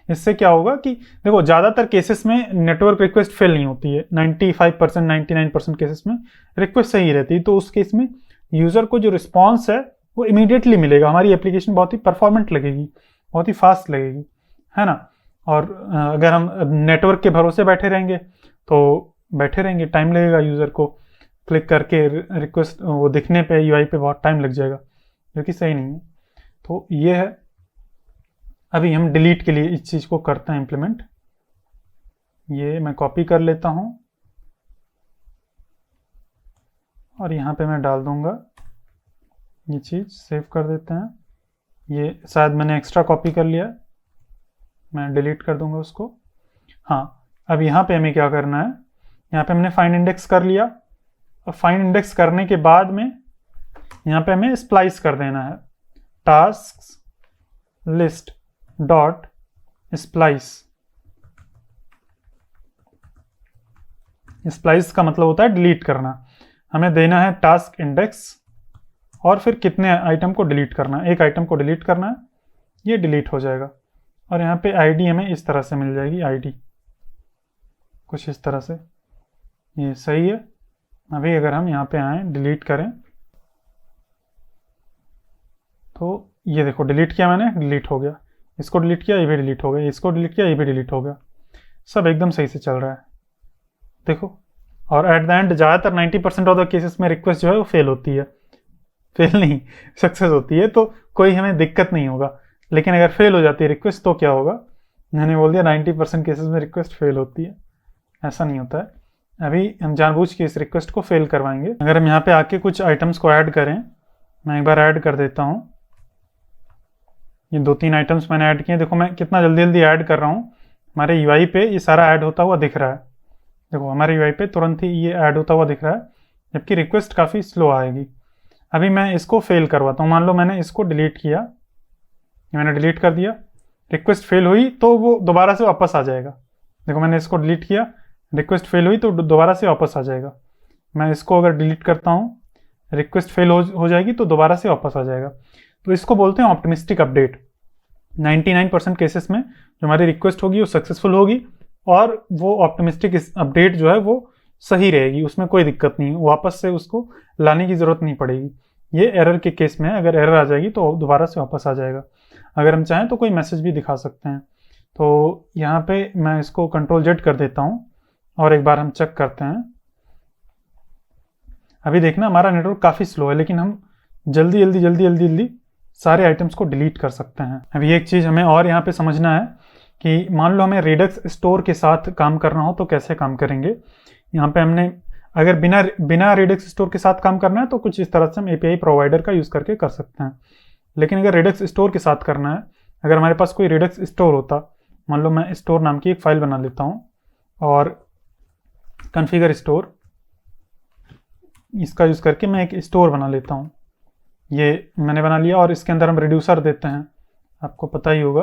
इससे क्या होगा कि देखो ज़्यादातर केसेस में नेटवर्क रिक्वेस्ट फेल नहीं होती है, 95% 99% केसेस में रिक्वेस्ट सही रहती है। तो उस केस में यूज़र को जो रिस्पॉन्स है वो इमीडिएटली मिलेगा, हमारी एप्लीकेशन बहुत ही परफॉर्मेंट लगेगी, बहुत ही फास्ट लगेगी, है ना। और अगर हम नेटवर्क के भरोसे बैठे रहेंगे तो बैठे रहेंगे, टाइम लगेगा यूज़र को क्लिक करके रिक्वेस्ट वो दिखने पे यूआई पे बहुत टाइम लग जाएगा, जो कि सही नहीं है। तो ये है। अभी हम डिलीट के लिए इस चीज़ को करते हैं इम्प्लीमेंट। ये मैं कॉपी कर लेता हूँ और यहाँ पे मैं डाल दूँगा, ये चीज़ सेव कर देते हैं। ये शायद मैंने एक्स्ट्रा कॉपी कर लिया, मैं डिलीट कर दूँगा उसको। हाँ, अब यहाँ पे हमें क्या करना है, यहाँ पे हमने फाइंड इंडेक्स कर लिया। और फाइंड इंडेक्स करने के बाद में यहाँ पे हमें स्प्लाइस कर देना है, task list dot splice. Splice का मतलब होता है डिलीट करना। हमें देना है टास्क इंडेक्स और फिर कितने आइटम को डिलीट करना है, एक आइटम को डिलीट करना है, ये डिलीट हो जाएगा। और यहाँ पे आईडी हमें इस तरह से मिल जाएगी, आईडी कुछ इस तरह से, ये सही है। अभी अगर हम यहाँ पे आए डिलीट करें तो ये देखो डिलीट किया मैंने, डिलीट हो गया। इसको डिलीट किया, ये भी डिलीट हो गया। इसको डिलीट किया, ये भी डिलीट हो गया। सब एकदम सही से चल रहा है, देखो। और एट द एंड ज़्यादातर 90% ऑफ द केसेस में रिक्वेस्ट जो है वो फेल होती है, फेल नहीं सक्सेस होती है, तो कोई हमें दिक्कत नहीं होगा। लेकिन अगर फेल हो जाती है रिक्वेस्ट तो क्या होगा, मैंने बोल दिया 90% केसेस में रिक्वेस्ट फेल होती है, ऐसा नहीं होता है। अभी हम जानबूझ के इस रिक्वेस्ट को फेल करवाएंगे। अगर हम यहाँ पे आके कुछ आइटम्स को ऐड करें, मैं एक बार ऐड कर देता हूँ। ये 2-3 आइटम्स मैंने ऐड किए, देखो मैं कितना जल्दी जल्दी ऐड कर रहा हूँ। हमारे यूआई पे ये सारा ऐड होता हुआ दिख रहा है, देखो हमारे यूआई पे तुरंत ही ये ऐड होता हुआ दिख रहा है, जबकि रिक्वेस्ट काफ़ी स्लो आएगी। अभी मैं इसको फेल करवाता हूँ। मान लो मैंने इसको डिलीट किया, मैंने डिलीट कर दिया, रिक्वेस्ट फेल हुई तो वो दोबारा से वापस आ जाएगा। देखो मैंने इसको डिलीट किया, रिक्वेस्ट फेल हुई तो दोबारा से वापस आ जाएगा। मैं इसको अगर डिलीट करता हूँ, रिक्वेस्ट फेल हो जाएगी तो दोबारा से वापस आ जाएगा। तो इसको बोलते हैं ऑप्टिमिस्टिक अपडेट। 99% केसेस में जो हमारी रिक्वेस्ट होगी वो सक्सेसफुल होगी और वो ऑप्टिमिस्टिक अपडेट जो है वो सही रहेगी, उसमें कोई दिक्कत नहीं, वापस से उसको लाने की ज़रूरत नहीं पड़ेगी। ये एरर के केस में अगर एरर आ जाएगी तो दोबारा से वापस आ जाएगा। अगर हम चाहें तो कोई मैसेज भी दिखा सकते हैं। तो यहाँ पे मैं इसको Ctrl+Z कर देता हूँ और एक बार हम चेक करते हैं। अभी देखना हमारा नेटवर्क काफ़ी स्लो है, लेकिन हम जल्दी जल्दी सारे आइटम्स को डिलीट कर सकते हैं। अभी एक चीज़ हमें और यहाँ पे समझना है कि मान लो हमें रेडक्स स्टोर के साथ काम करना हो तो कैसे काम करेंगे। यहाँ पे हमने अगर बिना रेडक्स स्टोर के साथ काम करना है तो कुछ इस तरह से हम एपीआई प्रोवाइडर का यूज़ करके कर सकते हैं। लेकिन अगर रेडक्स स्टोर के साथ करना है, अगर हमारे पास कोई रेडक्स स्टोर होता, मान लो मैं स्टोर नाम की एक फाइल बना लेता हूँ और कॉन्फ़िगर स्टोर, इसका यूज़ करके मैं एक स्टोर बना लेता हूँ। ये मैंने बना लिया और इसके अंदर हम रिड्यूसर देते हैं। आपको पता ही होगा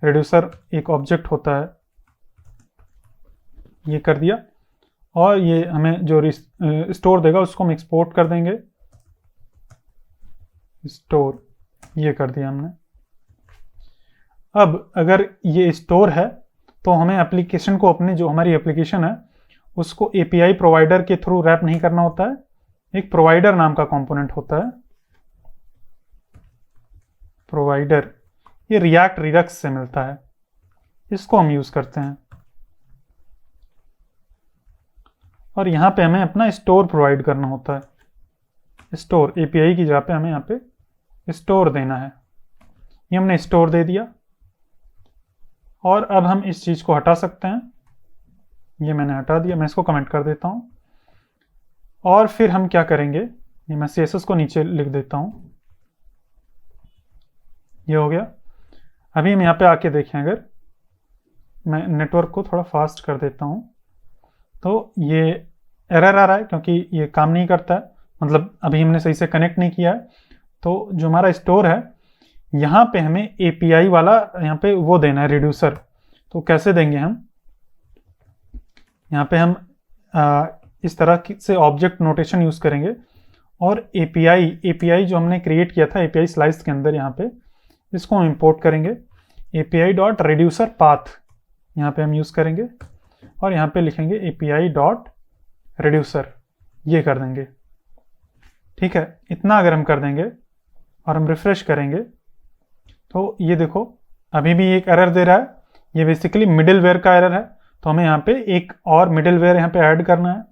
रिड्यूसर एक ऑब्जेक्ट होता है, ये कर दिया। और ये हमें जो स्टोर देगा उसको हम एक्सपोर्ट कर देंगे, स्टोर, ये कर दिया हमने। अब अगर ये स्टोर है तो हमें एप्लीकेशन को, अपने जो हमारी एप्लीकेशन है उसको एपीआई प्रोवाइडर के थ्रू रैप नहीं करना होता है। एक प्रोवाइडर नाम का कंपोनेंट होता है, प्रोवाइडर, ये रिएक्ट रिडक्स से मिलता है, इसको हम यूज़ करते हैं। और यहाँ पे हमें अपना स्टोर प्रोवाइड करना होता है, स्टोर एपीआई की जगह पे हमें यहाँ पे स्टोर देना है। ये हमने स्टोर दे दिया और अब हम इस चीज़ को हटा सकते हैं। ये मैंने हटा दिया, मैं इसको कमेंट कर देता हूँ। और फिर हम क्या करेंगे, ये मैं CSS को नीचे लिख देता हूँ, ये हो गया। अभी हम यहाँ पे आके देखें, अगर मैं नेटवर्क को थोड़ा फास्ट कर देता हूँ तो ये एरर आ रहा है क्योंकि ये काम नहीं करता है, मतलब अभी हमने सही से कनेक्ट नहीं किया है। तो जो हमारा स्टोर है यहाँ पे हमें एपीआई वाला यहाँ पे वो देना है, रिड्यूसर। तो कैसे देंगे हम, यहाँ पे हम इस तरह से ऑब्जेक्ट नोटेशन यूज़ करेंगे और एपीआई जो हमने क्रिएट किया था एपीआई स्लाइस के अंदर, यहाँ पे इसको हम इंपोर्ट करेंगे। एपीआई डॉट रिड्यूसर पाथ यहाँ पे हम यूज़ करेंगे और यहाँ पे लिखेंगे एपीआई डॉट रिड्यूसर, ये कर देंगे। ठीक है, इतना अगर हम कर देंगे और हम रिफ्रेश करेंगे तो ये देखो अभी भी एक एरर दे रहा है। ये बेसिकली मिडिलवेयर का एरर है, तो हमें यहाँ पे एक और मिडिलवेयर यहाँ पे ऐड करना है।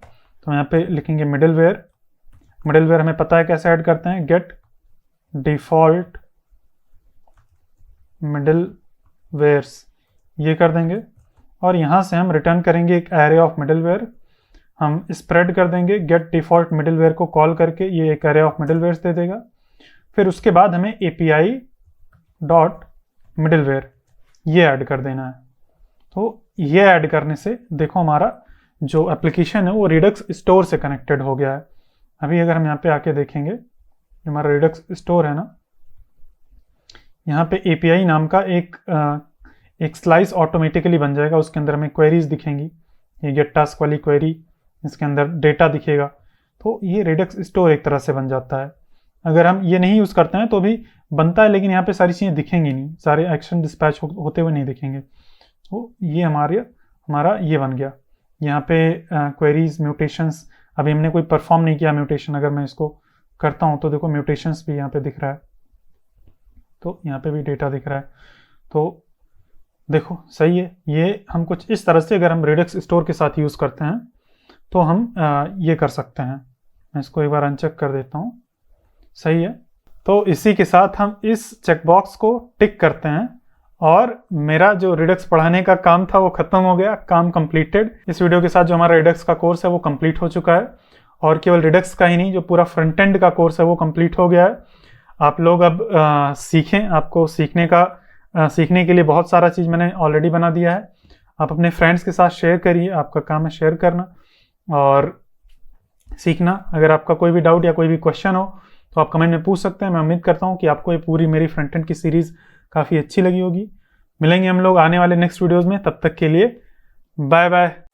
तो यहाँ पे लिखेंगे मिडिलवेयर हमें पता है कैसे ऐड करते हैं, गेट डिफॉल्ट मिडिलवेयर्स, ये कर देंगे और यहाँ से हम रिटर्न करेंगे एक एरे ऑफ मिडिलवेयर। हम स्प्रेड कर देंगे गेट डिफॉल्ट मिडिलवेयर को कॉल करके, ये एक एरे ऑफ मिडिलवेयर्स दे देगा। फिर उसके बाद हमें एपीआई डॉट मिडिलवेयर ये ऐड कर देना है। तो ये ऐड करने से देखो हमारा जो एप्लीकेशन है वो रिडक्स स्टोर से कनेक्टेड हो गया है। अभी अगर हम यहाँ पे आके देखेंगे, हमारा रिडक्स स्टोर है ना, यहाँ पे एपीआई नाम का एक स्लाइस ऑटोमेटिकली बन जाएगा, उसके अंदर हमें क्वेरीज दिखेंगी, ये गेट टास्क वाली क्वेरी, इसके अंदर डेटा दिखेगा। तो ये रिडक्स स्टोर एक तरह से बन जाता है। अगर हम ये नहीं यूज़ करते हैं तो भी बनता है, लेकिन यहाँ पे सारी चीज़ें दिखेंगी नहीं, सारे एक्शन डिस्पैच होते हुए नहीं दिखेंगे। तो ये हमारा ये बन गया। यहाँ पे क्वेरीज म्यूटेशंस, अभी हमने कोई परफॉर्म नहीं किया म्यूटेशन, अगर मैं इसको करता हूँ तो देखो म्यूटेशंस भी यहाँ पे दिख रहा है, तो यहाँ पे भी डेटा दिख रहा है। तो देखो सही है। ये हम कुछ इस तरह से अगर हम रिडक्स स्टोर के साथ यूज़ करते हैं तो हम ये कर सकते हैं। मैं इसको एक बार अनचेक कर देता हूँ, सही है। तो इसी के साथ हम इस चेकबॉक्स को टिक करते हैं और मेरा जो रिडक्स पढ़ाने का काम था वो खत्म हो गया, काम कंप्लीटेड। इस वीडियो के साथ जो हमारा रिडक्स का कोर्स है वो कंप्लीट हो चुका है और केवल रिडक्स का ही नहीं, जो पूरा फ्रंट एंड का कोर्स है वो कंप्लीट हो गया है। आप लोग अब सीखें, आपको सीखने के लिए बहुत सारा चीज़ मैंने ऑलरेडी बना दिया है। आप अपने फ्रेंड्स के साथ शेयर करिए, आपका काम है शेयर करना और सीखना। अगर आपका कोई भी डाउट या कोई भी क्वेश्चन हो तो आप कमेंट में पूछ सकते हैं। मैं उम्मीद करता हूँ कि आपको ये पूरी मेरी फ्रंट एंड की सीरीज़ काफ़ी अच्छी लगी होगी। मिलेंगे हम लोग आने वाले नेक्स्ट वीडियोज़ में, तब तक के लिए बाय बाय।